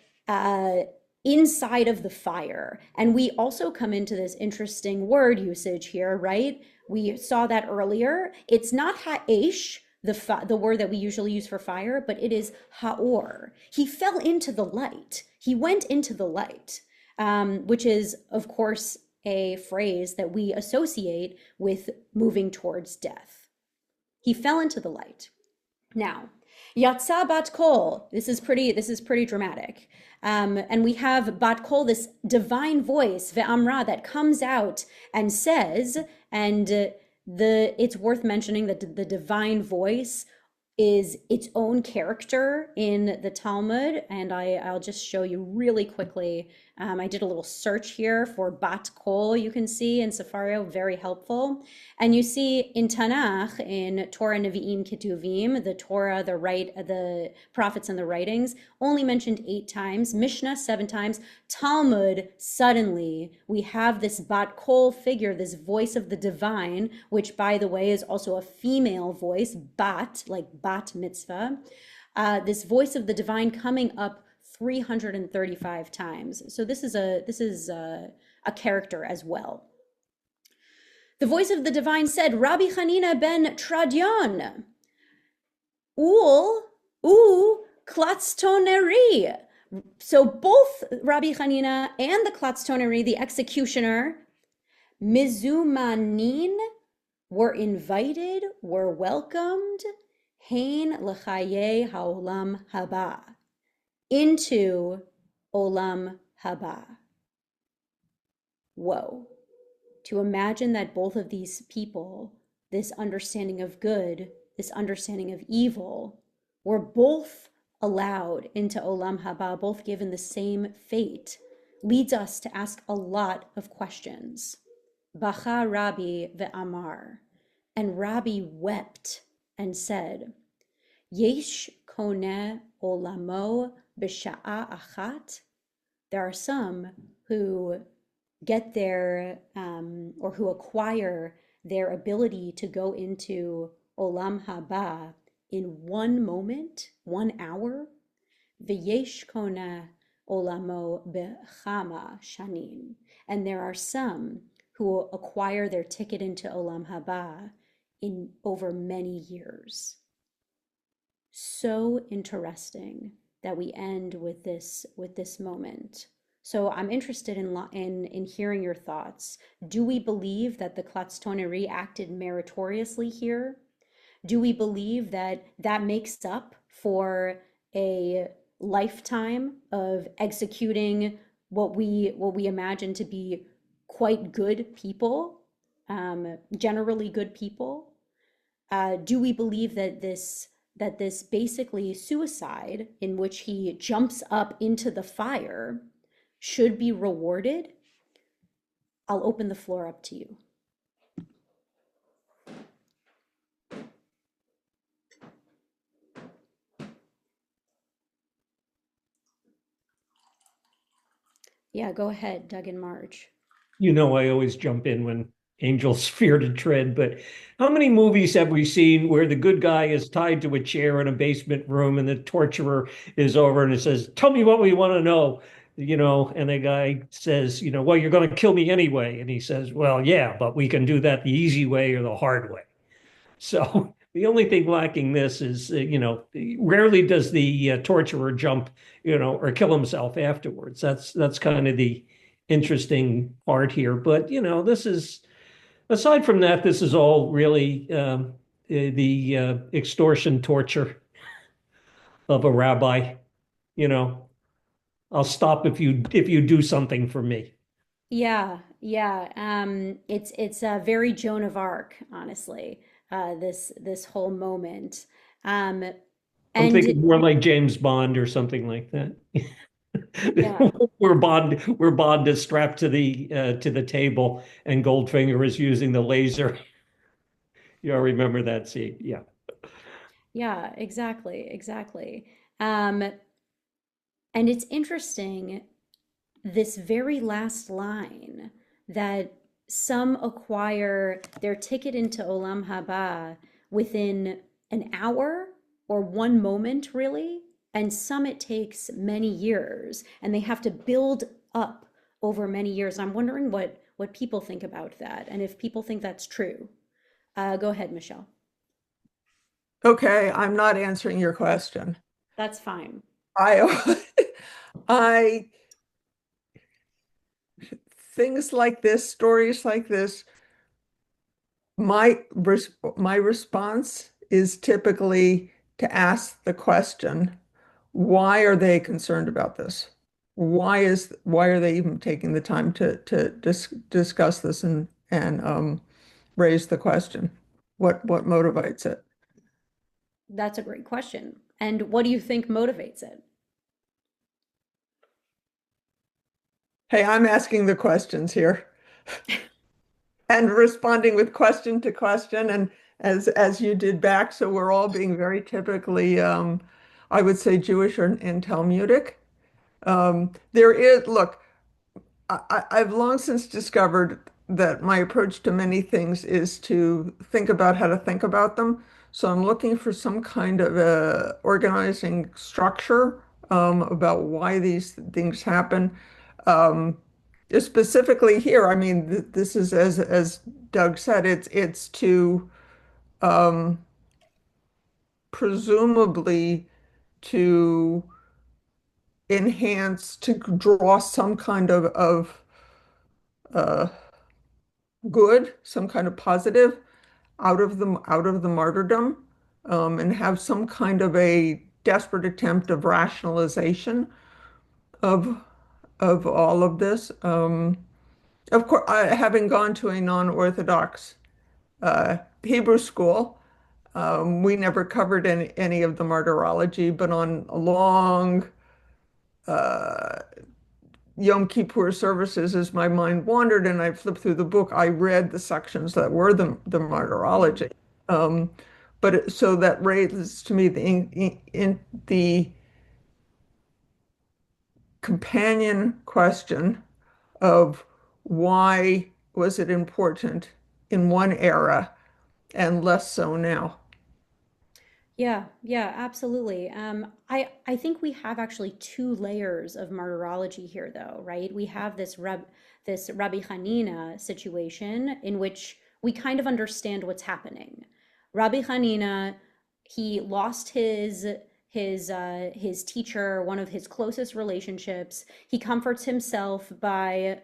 inside of the fire. And we also come into this interesting word usage here, right? We saw that earlier. It's not ha'esh, the word that we usually use for fire, but it is ha'or. He fell into the light. He went into the light, which is, of course, a phrase that we associate with moving towards death. He fell into the light. Now, Yatsa bat kol, this is pretty dramatic. And we have bat kol, this divine voice, ve'amra, that comes out and says, and it's worth mentioning that the divine voice is its own character in the Talmud, and I'll just show you really quickly. I did a little search here for bat kol, you can see in Sefario, very helpful. And you see in Tanakh, in Torah, Nevi'im, Ketuvim, the Torah, the prophets and the writings, only mentioned 8 times, Mishnah 7 times, Talmud, suddenly we have this bat kol figure, this voice of the divine, which by the way is also a female voice, bat, like bat mitzvah, this voice of the divine coming up 335 times. So this is a character as well. The voice of the divine said, Rabbi Hanina ben Teradyon, u klatztoneri. So both Rabbi Hanina and the klatztoneri, the executioner, mizumanin, were invited, were welcomed, hein lechaye ha'olam haba, into Olam Ha-Ba. Whoa. To imagine that both of these people, this understanding of good, this understanding of evil, were both allowed into Olam Ha-Ba, both given the same fate, leads us to ask a lot of questions. Bacha Rabbi ve'amar, and Rabbi wept and said, Yesh koneh olamo b'sha'a achat. There are some who get their or who acquire their ability to go into Olam Ha-Ba in one moment, 1 hour, v'yesh kona olamo bechama shanim. And there are some who acquire their ticket into Olam Ha-Ba in over many years. So interesting that we end with this moment. So I'm interested in hearing your thoughts. Do we believe that the Klatstoneri acted meritoriously here? Do we believe that that makes up for a lifetime of executing what we imagine to be quite good people, generally good people? Do we believe that this basically suicide, in which he jumps up into the fire, should be rewarded? I'll open the floor up to you. Yeah, go ahead, Doug and Marge. You know, I always jump in when angels fear to tread, but how many movies have we seen where the good guy is tied to a chair in a basement room and the torturer is over and it says, "Tell me what we want to know," and the guy says, "Well, you're going to kill me anyway." And he says, "Well, yeah, but we can do that the easy way or the hard way." So the only thing lacking this is, rarely does the torturer jump, or kill himself afterwards. That's kind of the interesting part here. But, this is, aside from that, this is all really the extortion torture of a rabbi. I'll stop if you do something for me. Yeah. It's very Joan of Arc, honestly. This whole moment. I'm thinking more like James Bond or something like that. Yeah. Where Bond is strapped to the table and Goldfinger is using the laser. You all remember that scene? Yeah. Yeah, exactly. And it's interesting, this very last line, that some acquire their ticket into Olam Ha-Ba within an hour or one moment, really, and some it takes many years, and they have to build up over many years. I'm wondering what people think about that, and if people think that's true. Go ahead, Michelle. Okay, I'm not answering your question. That's fine. I things like this, stories like this, my response is typically to ask the question, why are they concerned about this? Why are they even taking the time to discuss this and raise the question? What motivates it? That's a great question. And what do you think motivates it? Hey, I'm asking the questions here and responding with question to question, and as you did back, so we're all being very typically, I would say, Jewish and Talmudic. Look, I've long since discovered that my approach to many things is to think about how to think about them. So I'm looking for some kind of a organizing structure about why these things happen. Um, Specifically here, I mean, this is as Doug said, it's to presumably to enhance, to draw some kind of uh, good, some kind of positive out of the martyrdom, and have some kind of a desperate attempt of rationalization of all of this. Of course, having gone to a non-Orthodox Hebrew school, we never covered any of the martyrology, but on a long Yom Kippur services, as my mind wandered and I flipped through the book, I read the sections that were the martyrology. So that raises to me the companion question of why was it important in one era and less so now? Yeah, yeah, absolutely. I think we have actually two layers of martyrology here, though, right? We have this Rabbi Hanina situation in which we kind of understand what's happening. Rabbi Hanina, he lost his teacher, one of his closest relationships. He comforts himself by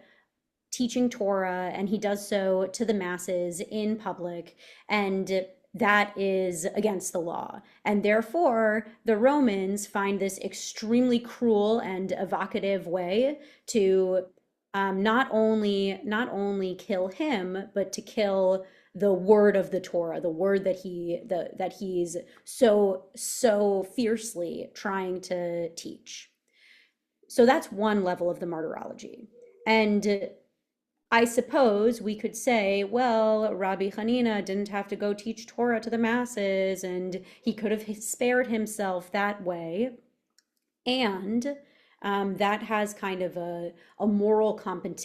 teaching Torah, and he does so to the masses in public, and that is against the law. And therefore, the Romans find this extremely cruel and evocative way to not only kill him, but to kill the word of the Torah, the word that he's so fiercely trying to teach. So that's one level of the martyrology. And I suppose we could say, well, Rabbi Hanina didn't have to go teach Torah to the masses, and he could have spared himself that way. And that has kind of a moral component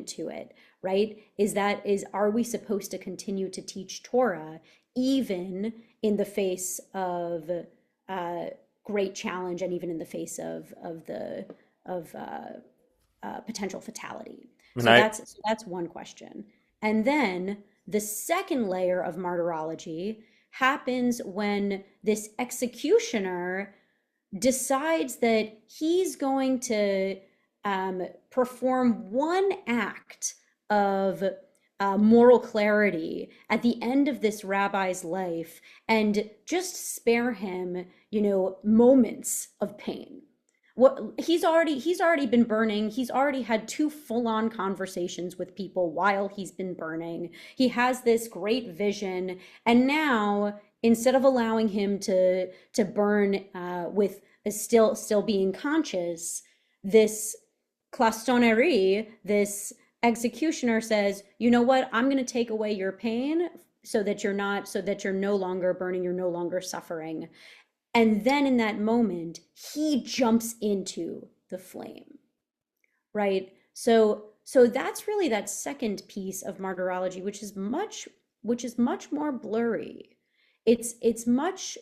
to it, right? Are we supposed to continue to teach Torah even in the face of great challenge, and even in the face of potential fatality? So that's one question. And then the second layer of martyrology happens when this executioner decides that he's going to perform one act of moral clarity at the end of this rabbi's life and just spare him, moments of pain. He's already been burning. He's already had two full-on conversations with people while he's been burning. He has this great vision, and now instead of allowing him to burn with still being conscious, this clastonnerie, this executioner says, you know what? I'm going to take away your pain so that you're no longer burning, you're no longer suffering. And then in that moment, he jumps into the flame, right? So that's really that second piece of martyrology, which is much more blurry. It's much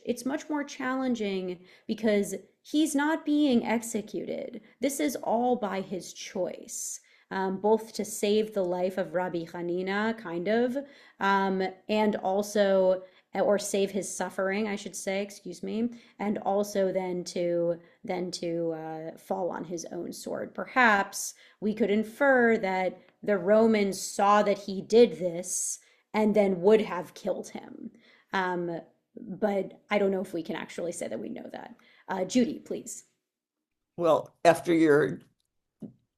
more challenging because he's not being executed. This is all by his choice, both to save the life of Rabbi Hanina, kind of, and also, or save his suffering, I should say, excuse me, and also then to fall on his own sword. Perhaps we could infer that the Romans saw that he did this and then would have killed him. But I don't know if we can actually say that we know that. Judy, please. Well, after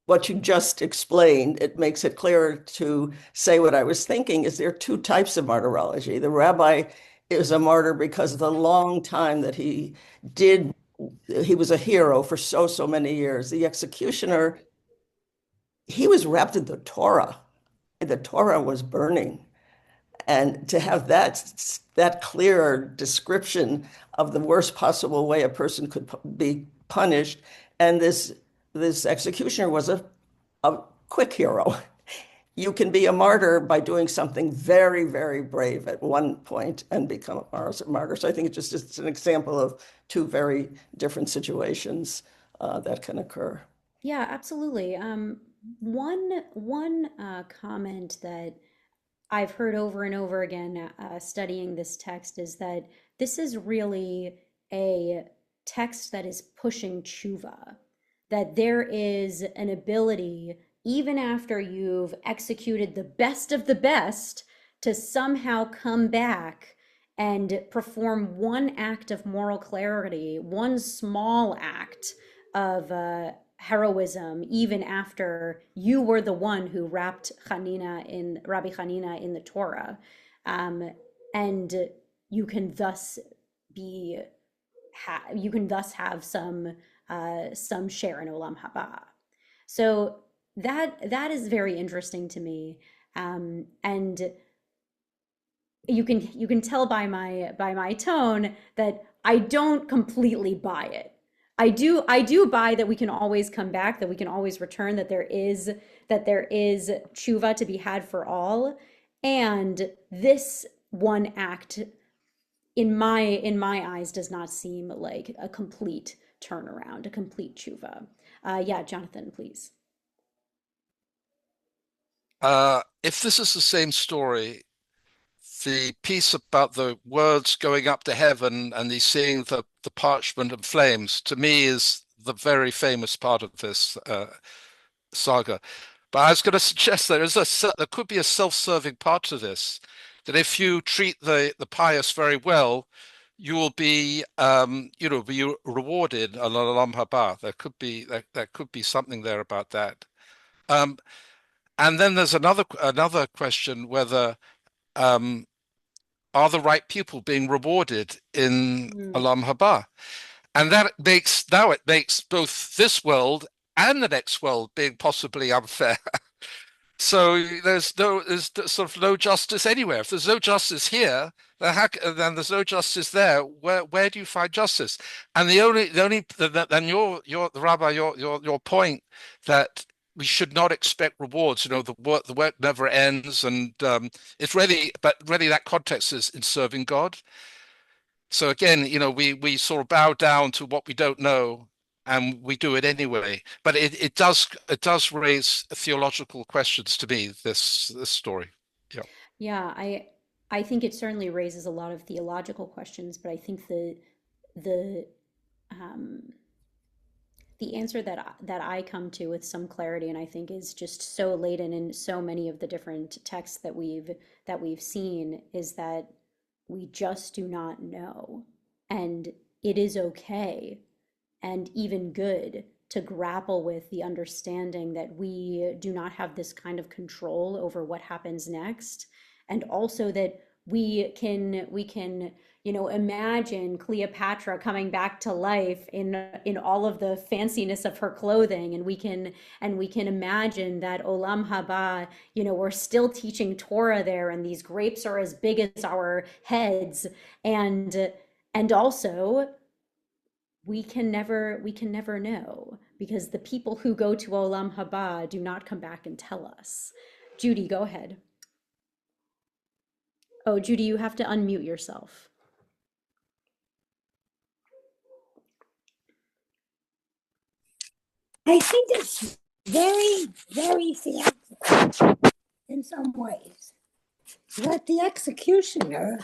what you just explained, it makes it clearer to say what I was thinking is there are two types of martyrology. The rabbi is a martyr because of the long time that he was a hero for so many years. The executioner, he was wrapped in the Torah, and the Torah was burning. And to have that clear description of the worst possible way a person could be punished, and this executioner was a quick hero. You can be a martyr by doing something very, very brave at one point and become a martyr. So I think it's an example of two very different situations that can occur. Yeah, absolutely. One comment that I've heard over and over again studying this text is that this is really a text that is pushing tshuva, that there is an ability, even after you've executed the best of the best, to somehow come back and perform one act of moral clarity, one small act of heroism, even after you were the one who wrapped Rabbi Hanina in the Torah, and you can thus have some share in Olam Ha-Ba. So that is very interesting to me, and you can tell by my tone that I don't completely buy it. I do buy that we can always come back, that we can always return, that there is tshuva to be had for all. And this one act, in my eyes, does not seem like a complete turnaround, a complete tshuva. Yeah, Jonathan, please. If this is the same story, the piece about the words going up to heaven and the seeing the parchment and flames, to me, is the very famous part of this saga. But I was going to suggest there could be a self-serving part to this, that if you treat the pious very well, you will be be rewarded on Olam Ha-Ba. There could be something there about that. And then there's another question, whether are the right people being rewarded in Olam Ha-Ba? And it makes both this world and the next world being possibly unfair. So there's sort of no justice anywhere. If there's no justice here, then there's no justice there. Where do you find justice? And the Rabbi, your point that we should not expect rewards. The work never ends, and it's really that context is in serving God. So again, we sort of bow down to what we don't know, and we do it anyway. But it does raise theological questions to me, this story. Yeah. Yeah, I think it certainly raises a lot of theological questions, but I think the answer that I come to with some clarity, and I think is just so laden in so many of the different texts that we've seen, is that we just do not know. And it is okay and even good to grapple with the understanding that we do not have this kind of control over what happens next. And also that we can imagine Cleopatra coming back to life in all of the fanciness of her clothing, and we can imagine that Olam Ha-Ba, we're still teaching Torah there, and these grapes are as big as our heads, and also we can never know, because the people who go to Olam Ha-Ba do not come back and tell us. Judy, go ahead. Oh, Judy, you have to unmute yourself. I think it's very, very theatrical in some ways, that the executioner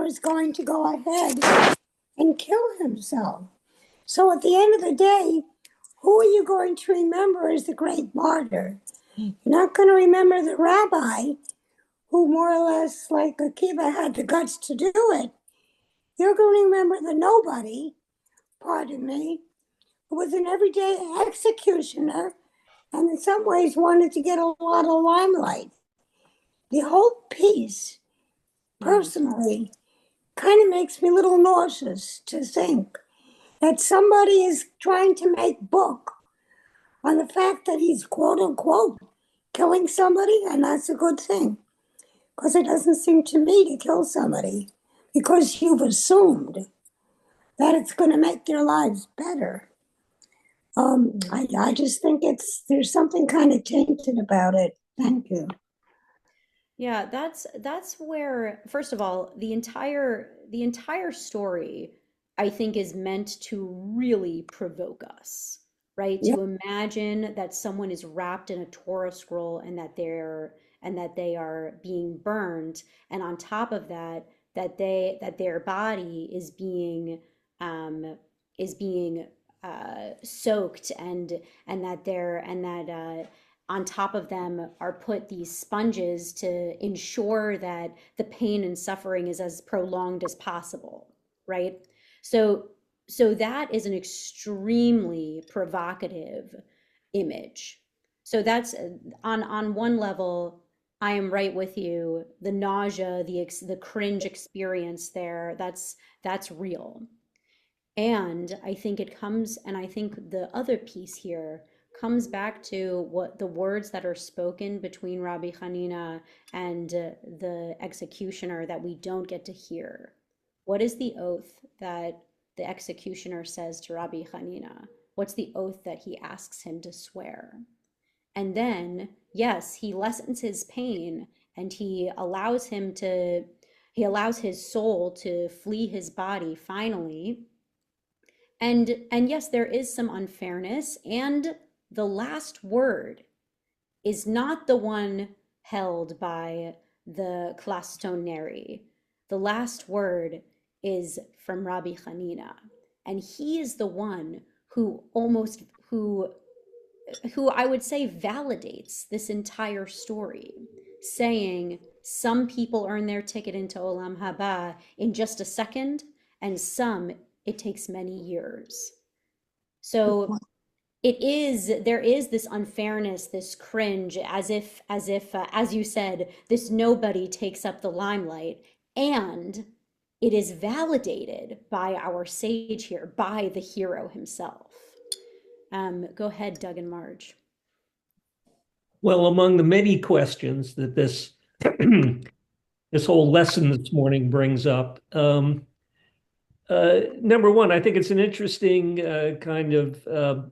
is going to go ahead and kill himself. So at the end of the day, who are you going to remember as the great martyr? You're not going to remember the rabbi who, more or less like Akiva, had the guts to do it. You're going to remember the nobody, pardon me, who was an everyday executioner and in some ways wanted to get a lot of limelight. The whole piece, personally, kind of makes me a little nauseous to think that somebody is trying to make book on the fact that he's, quote unquote, killing somebody, and that's a good thing. Because it doesn't seem to me to kill somebody because you've assumed that it's going to make their lives better. I just think there's something kind of tainted about it. Thank you. Yeah, that's where, first of all, the entire story, I think, is meant to really provoke us, right? Yep. To imagine that someone is wrapped in a Torah scroll and that they are being burned, and on top of that, that their body is being soaked, and that on top of them are put these sponges to ensure that the pain and suffering is as prolonged as possible, right? So that is an extremely provocative image. So that's on one level, I am right with you. The nausea, the cringe experience there, that's real. And I think I think the other piece here comes back to what the words that are spoken between Rabbi Hanina and the executioner that we don't get to hear, what is the oath that the executioner says to Rabbi Hanina? What's the oath that he asks him to swear? And then, yes, he lessens his pain and he allows his soul to flee his body finally. And yes, there is some unfairness, and the last word is not the one held by the Clastoneri. The last word is from Rabbi Hanina, and he is the one who I would say validates this entire story, saying some people earn their ticket into Olam Ha-Ba in just a second, and some it takes many years. So there is this unfairness, this cringe, as if, as you said, this nobody takes up the limelight, and it is validated by our sage here, by the hero himself. Go ahead, Doug and Marge. Well, among the many questions that this this whole lesson this morning brings up, number one, I think it's an interesting kind of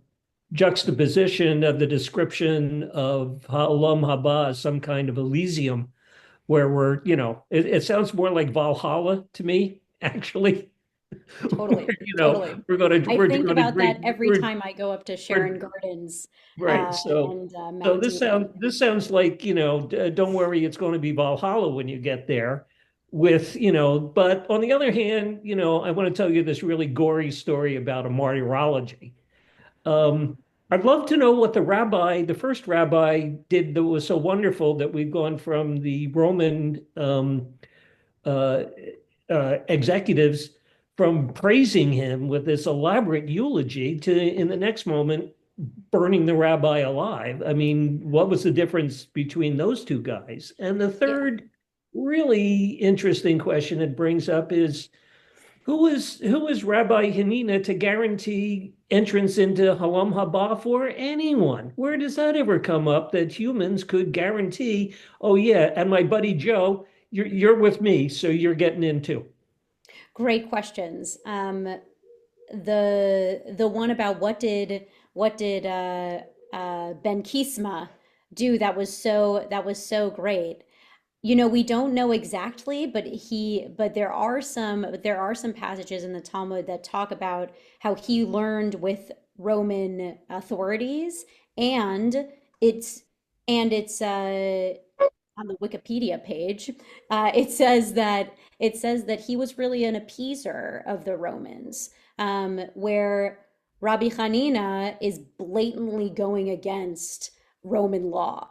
juxtaposition of the description of Olam Ha-Ba as some kind of Elysium, where we're, it sounds more like Valhalla to me, actually. Totally, totally. I think about that every time I go up to Sharon Gardens. Right. So this sounds like, don't worry, it's going to be Valhalla when you get there. But on the other hand, I want to tell you this really gory story about a martyrology. I'd love to know what the first rabbi did that was so wonderful that we've gone from the Roman executives from praising him with this elaborate eulogy to, in the next moment, burning the rabbi alive. I mean, what was the difference between those two guys? And the third really interesting question it brings up is, who is Rabbi Hanina to guarantee entrance into Olam Ha-Ba for anyone? Where does that ever come up that humans could guarantee, oh yeah, and my buddy Joe, you're with me, so you're getting in too? Great questions. The one about what did Ben Kisma do that was so great. We don't know exactly, but there are some passages in the Talmud that talk about how he learned with Roman authorities, and it's on the Wikipedia page. It says that he was really an appeaser of the Romans, where Rabbi Hanina is blatantly going against Roman law.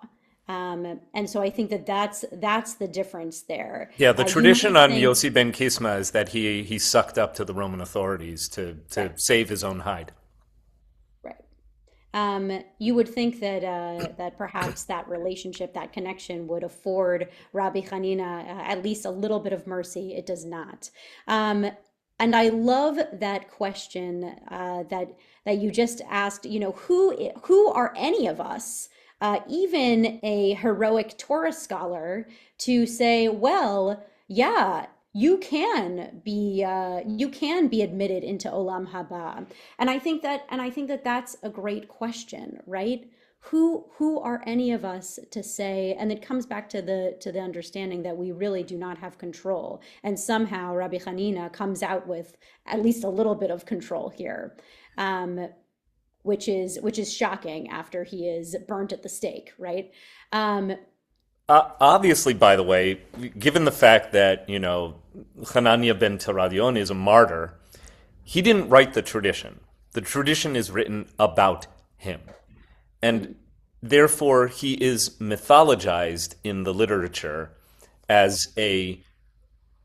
And so I think that's the difference there. Yeah, the tradition on Yossi ben Kisma is that he sucked up to the Roman authorities to save his own hide. Right. You would think that perhaps that relationship, that connection would afford Rabbi Hanina at least a little bit of mercy. It does not. And I love that question that you just asked, who are any of us, even a heroic Torah scholar, to say, well, yeah, you can be admitted into Olam Ha-Ba. And I think that that's a great question, right? Who are any of us to say, and it comes back to the understanding that we really do not have control. And somehow Rabbi Hanina comes out with at least a little bit of control here. Which is shocking after he is burnt at the stake, right? Obviously, by the way, given the fact that, Hananiah ben Teradyon is a martyr, he didn't write the tradition. The tradition is written about him. And therefore, he is mythologized in the literature as a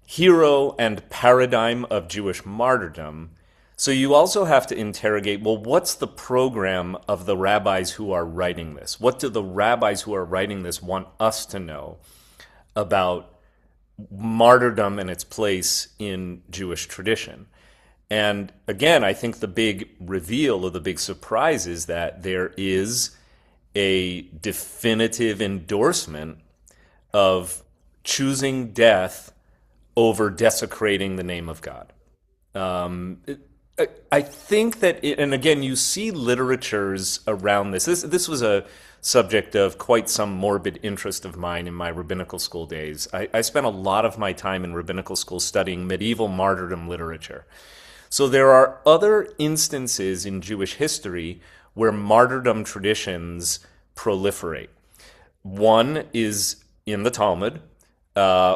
hero and paradigm of Jewish martyrdom. So you also have to interrogate, well, what's the program of the rabbis who are writing this? What do the rabbis who are writing this want us to know about martyrdom and its place in Jewish tradition? And again, I think the big reveal or the big surprise is that there is a definitive endorsement of choosing death over desecrating the name of God. I think that, and again, you see literatures around this. This was a subject of quite some morbid interest of mine in my rabbinical school days. I spent a lot of my time in rabbinical school studying medieval martyrdom literature. So there are other instances in Jewish history where martyrdom traditions proliferate. One is in the Talmud,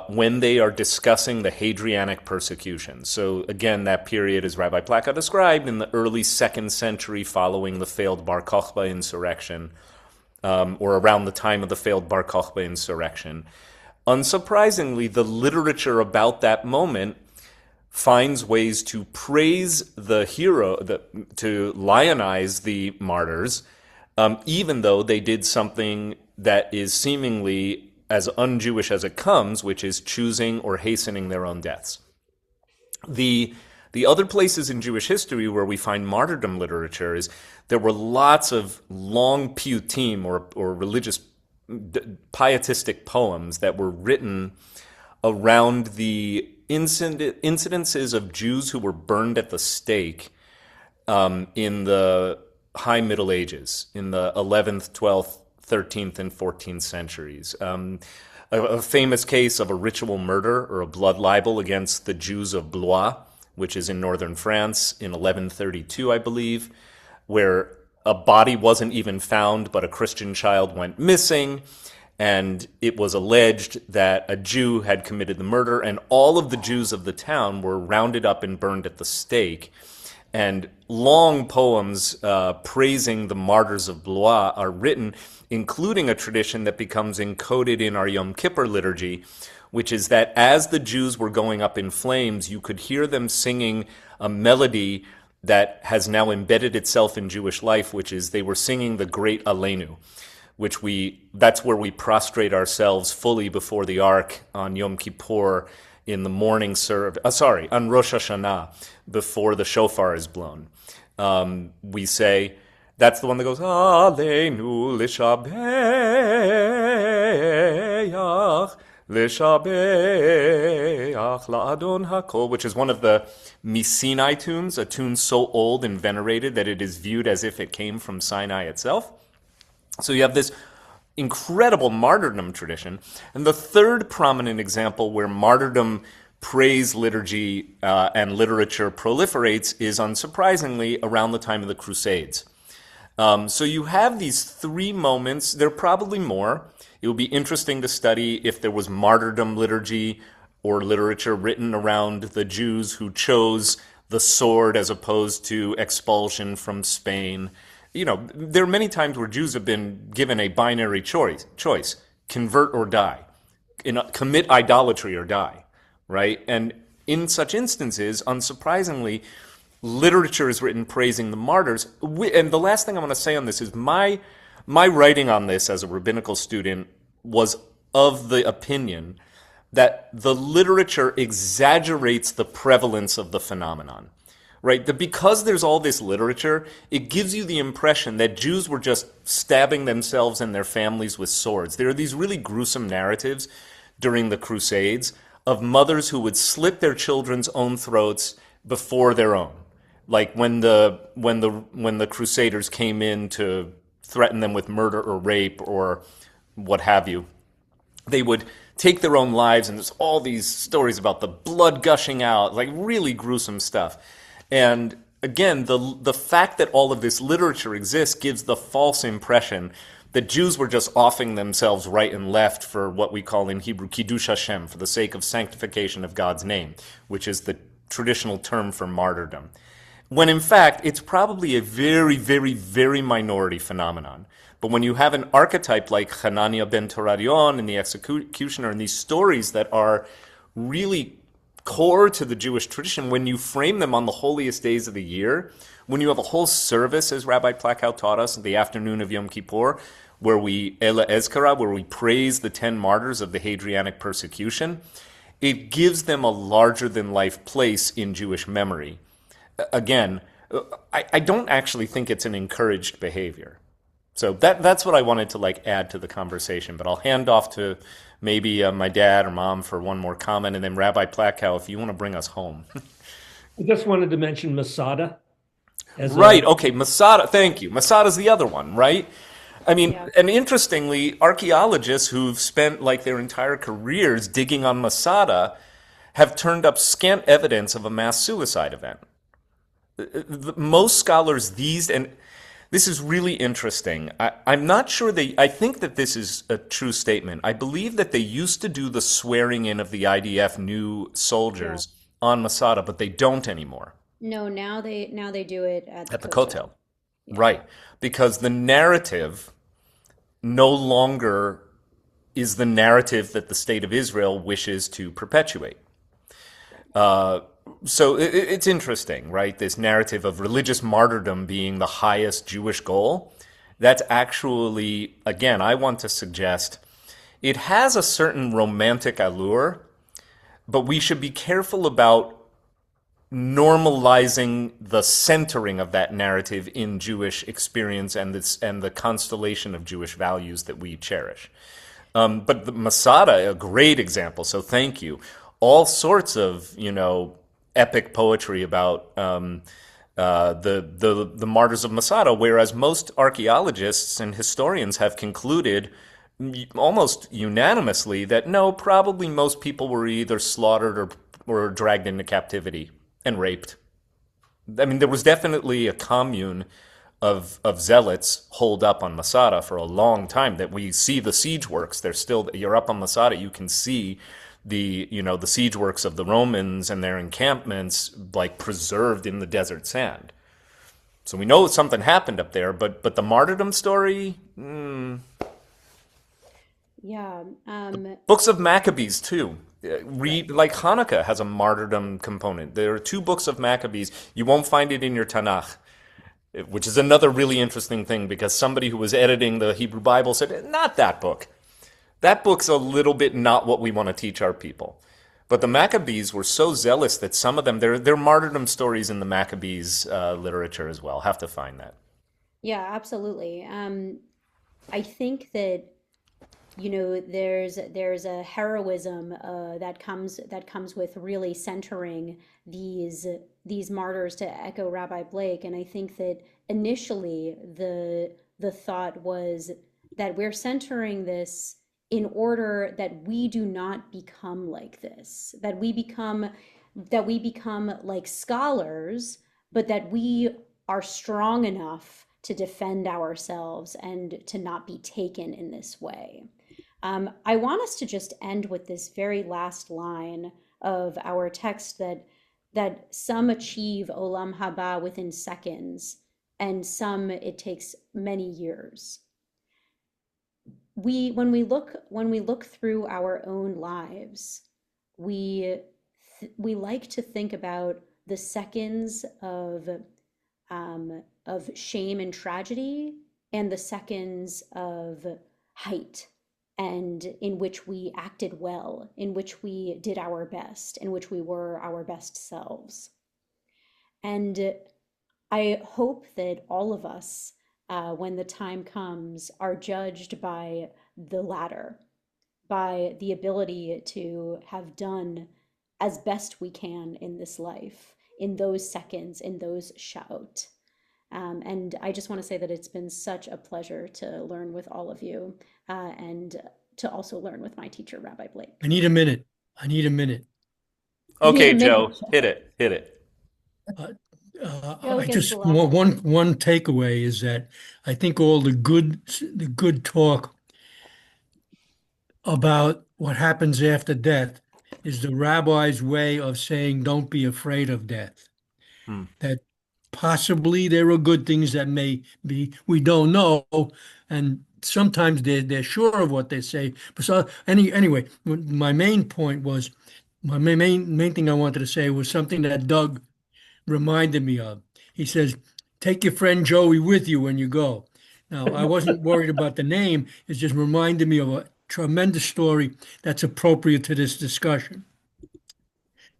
when they are discussing the Hadrianic persecution. So again, that period, as Rabbi Plaka described, in the early 2nd century following the failed Bar Kokhba insurrection, or around the time of the failed Bar Kokhba insurrection. Unsurprisingly, the literature about that moment finds ways to praise the hero, to lionize the martyrs, even though they did something that is seemingly as un-Jewish as it comes, which is choosing or hastening their own deaths. The other places in Jewish history where we find martyrdom literature is there were lots of long piyutim or religious pietistic poems that were written around the incidences of Jews who were burned at the stake in the High Middle Ages, in the 11th, 12th, 13th, and 14th centuries. A famous case of a ritual murder or a blood libel against the Jews of Blois, which is in northern France in 1132, I believe, where a body wasn't even found, but a Christian child went missing, and it was alleged that a Jew had committed the murder, and all of the Jews of the town were rounded up and burned at the stake. And long poems praising the martyrs of Blois are written, including a tradition that becomes encoded in our Yom Kippur liturgy, which is that as the Jews were going up in flames, you could hear them singing a melody that has now embedded itself in Jewish life, which is they were singing the Great Aleinu, that's where we prostrate ourselves fully before the Ark on Yom Kippur in the morning on Rosh Hashanah, before the shofar is blown. We say, that's the one that goes, Aleinu l'shabeach, l'shabeach la'adon hakol, which is one of the Sinai tunes, a tune so old and venerated that it is viewed as if it came from Sinai itself. So you have this incredible martyrdom tradition. And the third prominent example where martyrdom praise liturgy and literature proliferates is, unsurprisingly, around the time of the Crusades. So you have these three moments. There are probably more. It would be interesting to study if there was martyrdom liturgy or literature written around the Jews who chose the sword as opposed to expulsion from Spain. There are many times where Jews have been given a binary choice, convert or die, commit idolatry or die, right? And in such instances, unsurprisingly, literature is written praising the martyrs. And the last thing I want to say on this is my writing on this as a rabbinical student was of the opinion that the literature exaggerates the prevalence of the phenomenon. Right? That because there's all this literature, it gives you the impression that Jews were just stabbing themselves and their families with swords. There are these really gruesome narratives during the Crusades of mothers who would slit their children's own throats before their own. Like when the Crusaders came in to threaten them with murder or rape or what have you, they would take their own lives, and there's all these stories about the blood gushing out, like really gruesome stuff. And again, the fact that all of this literature exists gives the false impression that Jews were just offing themselves right and left for what we call in Hebrew Kiddush Hashem, for the sake of sanctification of God's name, which is the traditional term for martyrdom. When in fact, it's probably a very, very, very minority phenomenon. But when you have an archetype like Hananiah ben Teradyon and the executioner and these stories that are really core to the Jewish tradition, when you frame them on the holiest days of the year, when you have a whole service, as Rabbi Plakau taught us, the afternoon of Yom Kippur, where we praise the 10 martyrs of the Hadrianic persecution, it gives them a larger-than-life place in Jewish memory. Again, I don't actually think it's an encouraged behavior. So that's what I wanted to like add to the conversation. But I'll hand off to maybe my dad or mom for one more comment, and then Rabbi Plakow, if you want to bring us home. I just wanted to mention Masada. Right. Okay. Masada. Thank you. Masada's the other one, right? I mean, Yeah. and interestingly, archaeologists who've spent like their entire careers digging on Masada have turned up scant evidence of a mass suicide event. Most scholars and this is really interesting. I'm not sure I think that this is a true statement. I believe that they used to do the swearing in of the IDF new soldiers on Masada, but they don't anymore. No, now they do it at the Kotel. Kotel. Yeah. Right. Because the narrative no longer is the narrative that the state of Israel wishes to perpetuate. So it's interesting, right? This narrative of religious martyrdom being the highest Jewish goal. That's actually, again, I want to suggest it has a certain romantic allure, but we should be careful about normalizing the centering of that narrative in Jewish experience and the constellation of Jewish values that we cherish. But the Masada, a great example. So thank you. All sorts of epic poetry about the martyrs of Masada, whereas most archaeologists and historians have concluded almost unanimously that no, probably most people were either slaughtered or dragged into captivity and raped. I mean, there was definitely a commune of zealots holed up on Masada for a long time. That we see the siege works. You're up on Masada, you can see the siege works of the Romans and their encampments like preserved in the desert sand. So we know something happened up there, but the martyrdom story, Yeah. Books of Maccabees too. Read, like Hanukkah has a martyrdom component. There are 2 books of Maccabees. You won't find it in your Tanakh, which is another really interesting thing because somebody who was editing the Hebrew Bible said, not that book. That book's a little bit not what we want to teach our people. But the Maccabees were so zealous that some of them, there are martyrdom stories in the Maccabees literature as well. Have to find that. Yeah, absolutely. I think that there's a heroism that comes with really centering these martyrs, to echo Rabbi Blake. And I think that initially the thought was that we're centering this in order that we do not become like this, that we become like scholars, but that we are strong enough to defend ourselves and to not be taken in this way. I want us to just end with this very last line of our text that some achieve Olam Ha-Ba within seconds, and some it takes many years. When we look through our own lives, we like to think about the seconds of shame and tragedy, and the seconds of height, and in which we acted well, in which we did our best, in which we were our best selves. And I hope that all of us, when the time comes, are judged by the latter, by the ability to have done as best we can in this life, in those seconds, in those shout. And I just want to say that it's been such a pleasure to learn with all of you, and to also learn with my teacher, Rabbi Blake. I need a minute. Okay, Joe, hit it. I just one takeaway is that I think all the good talk about what happens after death is the rabbi's way of saying don't be afraid of death. That possibly there are good things that may be, we don't know, and sometimes they're sure of what they say. But so anyway, my main point was, my main thing I wanted to say was something that Doug reminded me of. He says, take your friend Joey with you when you go. Now, I wasn't worried about the name. It just reminded me of a tremendous story that's appropriate to this discussion.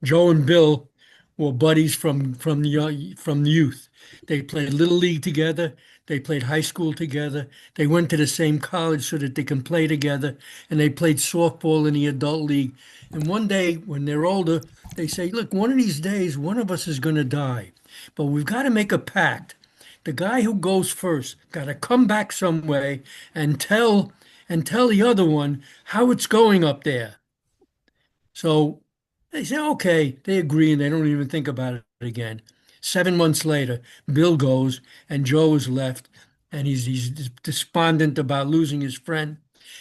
Joe and Bill were buddies from youth. They played little league together. They played high school together. They went to the same college so that they can play together. And they played softball in the adult league. And one day, when they're older, they say, "Look, one of these days, one of us is going to die, but we've got to make a pact. The guy who goes first got to come back some way and tell the other one how it's going up there." So they say, okay, they agree, and they don't even think about it again. 7 months later, Bill goes, and Joe is left, and he's despondent about losing his friend.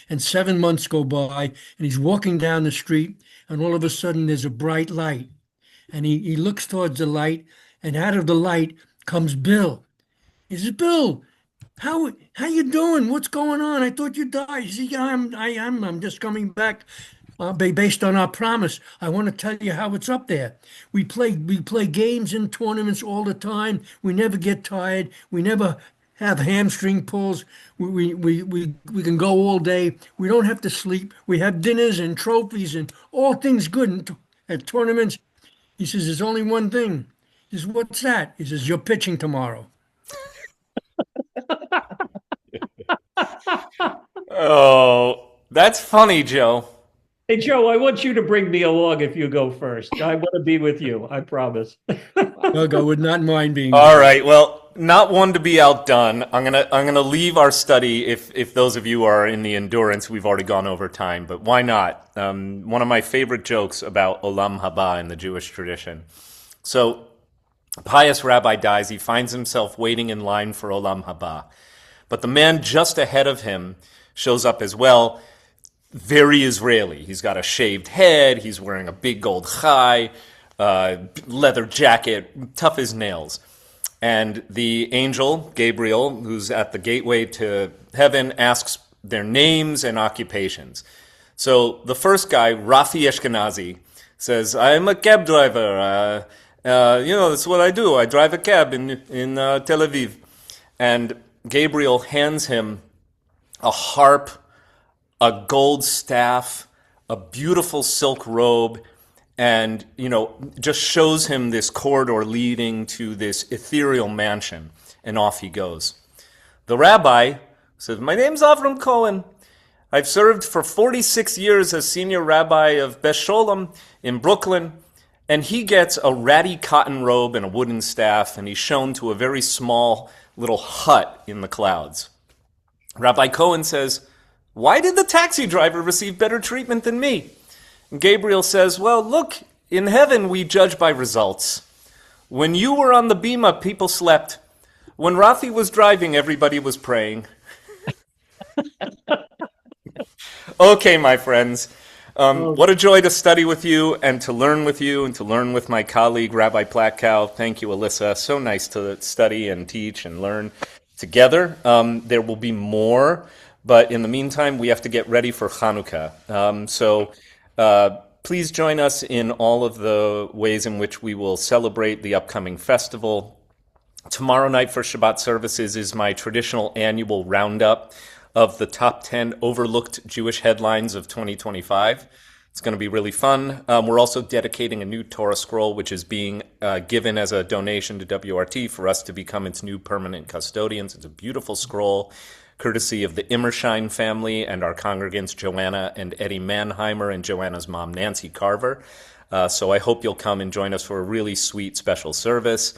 And 7 months go by, and he's walking down the street, and all of a sudden there's a bright light. And he looks towards the light, and out of the light comes Bill. He says, "Bill, how you doing? What's going on? I thought you died." He says, "Yeah, I'm just coming back based on our promise. I want to tell you how it's up there. We play games and tournaments all the time. We never get tired. We never have hamstring pulls. We can go all day. We don't have to sleep. We have dinners and trophies and all things good at tournaments." He says, "There's only one thing." He says, "What's that?" He says, "You're pitching tomorrow." Oh, that's funny, Joe. Hey, Joe, I want you to bring me along if you go first. I want to be with you. I promise. Doug, I would not mind being. All right. Well, not one to be outdone. I'm gonna leave our study if those of you are in the endurance. We've already gone over time, but why not? One of my favorite jokes about Olam Ha-Ba in the Jewish tradition. So, a pious rabbi dies. He finds himself waiting in line for Olam Ha-Ba, but the man just ahead of him shows up as well. Very Israeli. He's got a shaved head. He's wearing a big gold chai, leather jacket, tough as nails. And the angel, Gabriel, who's at the gateway to heaven, asks their names and occupations. So the first guy, Rafi Ashkenazi, says, "I'm a cab driver. That's what I do. I drive a cab in Tel Aviv." And Gabriel hands him a harp, a gold staff, a beautiful silk robe, and, just shows him this corridor leading to this ethereal mansion, and off he goes. The rabbi says, "My name's Avram Cohen. I've served for 46 years as senior rabbi of Beth Sholem in Brooklyn," and he gets a ratty cotton robe and a wooden staff, and he's shown to a very small little hut in the clouds. Rabbi Cohen says, "Why did the taxi driver receive better treatment than me?" And Gabriel says, "Well, look, in heaven we judge by results. When you were on the bima, people slept. When Rafi was driving, everybody was praying." Okay, my friends. What a joy to study with you and to learn with you and to learn with my colleague, Rabbi Platkow. Thank you, Alyssa. So nice to study and teach and learn together. There will be more. But in the meantime, we have to get ready for Hanukkah. So please join us in all of the ways in which we will celebrate the upcoming festival. Tomorrow night for Shabbat services is my traditional annual roundup of the top 10 overlooked Jewish headlines of 2025. It's going to be really fun. We're also dedicating a new Torah scroll, which is being given as a donation to WRT for us to become its new permanent custodians. It's a beautiful scroll, courtesy of the Immersheim family and our congregants Joanna and Eddie Mannheimer and Joanna's mom, Nancy Carver. So I hope you'll come and join us for a really sweet special service.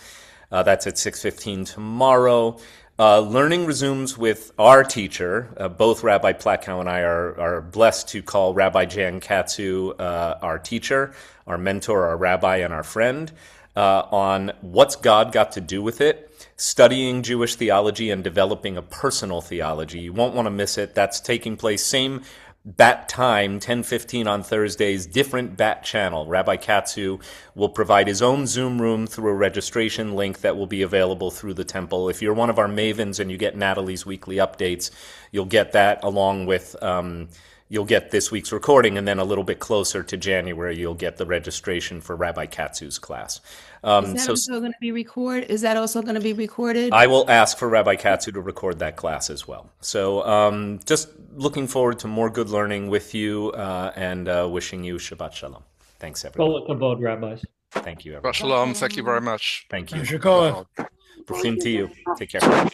That's at 6:15 tomorrow. Learning resumes with our teacher. Both Rabbi Platkow and I are blessed to call Rabbi Jan Katsu our teacher, our mentor, our rabbi, and our friend, on what's God got to do with it, studying Jewish theology and developing a personal theology. You won't want to miss it. That's taking place same bat time, 10:15 on Thursdays, different bat channel. Rabbi Katsu will provide his own Zoom room through a registration link that will be available through the temple. If you're one of our mavens and you get Natalie's weekly updates, you'll get that along with you'll get this week's recording, and then a little bit closer to January, you'll get the registration for Rabbi Katsu's class. Is that also going to be recorded? Is that also going to be recorded? I will ask for Rabbi Katsu to record that class as well. So just looking forward to more good learning with you and wishing you Shabbat Shalom. Thanks, everyone. Kol hakavod, rabbis. Thank you, everyone. Shalom. Thank you very much. Thank you. Shikoah. Bruchim to you. Take care.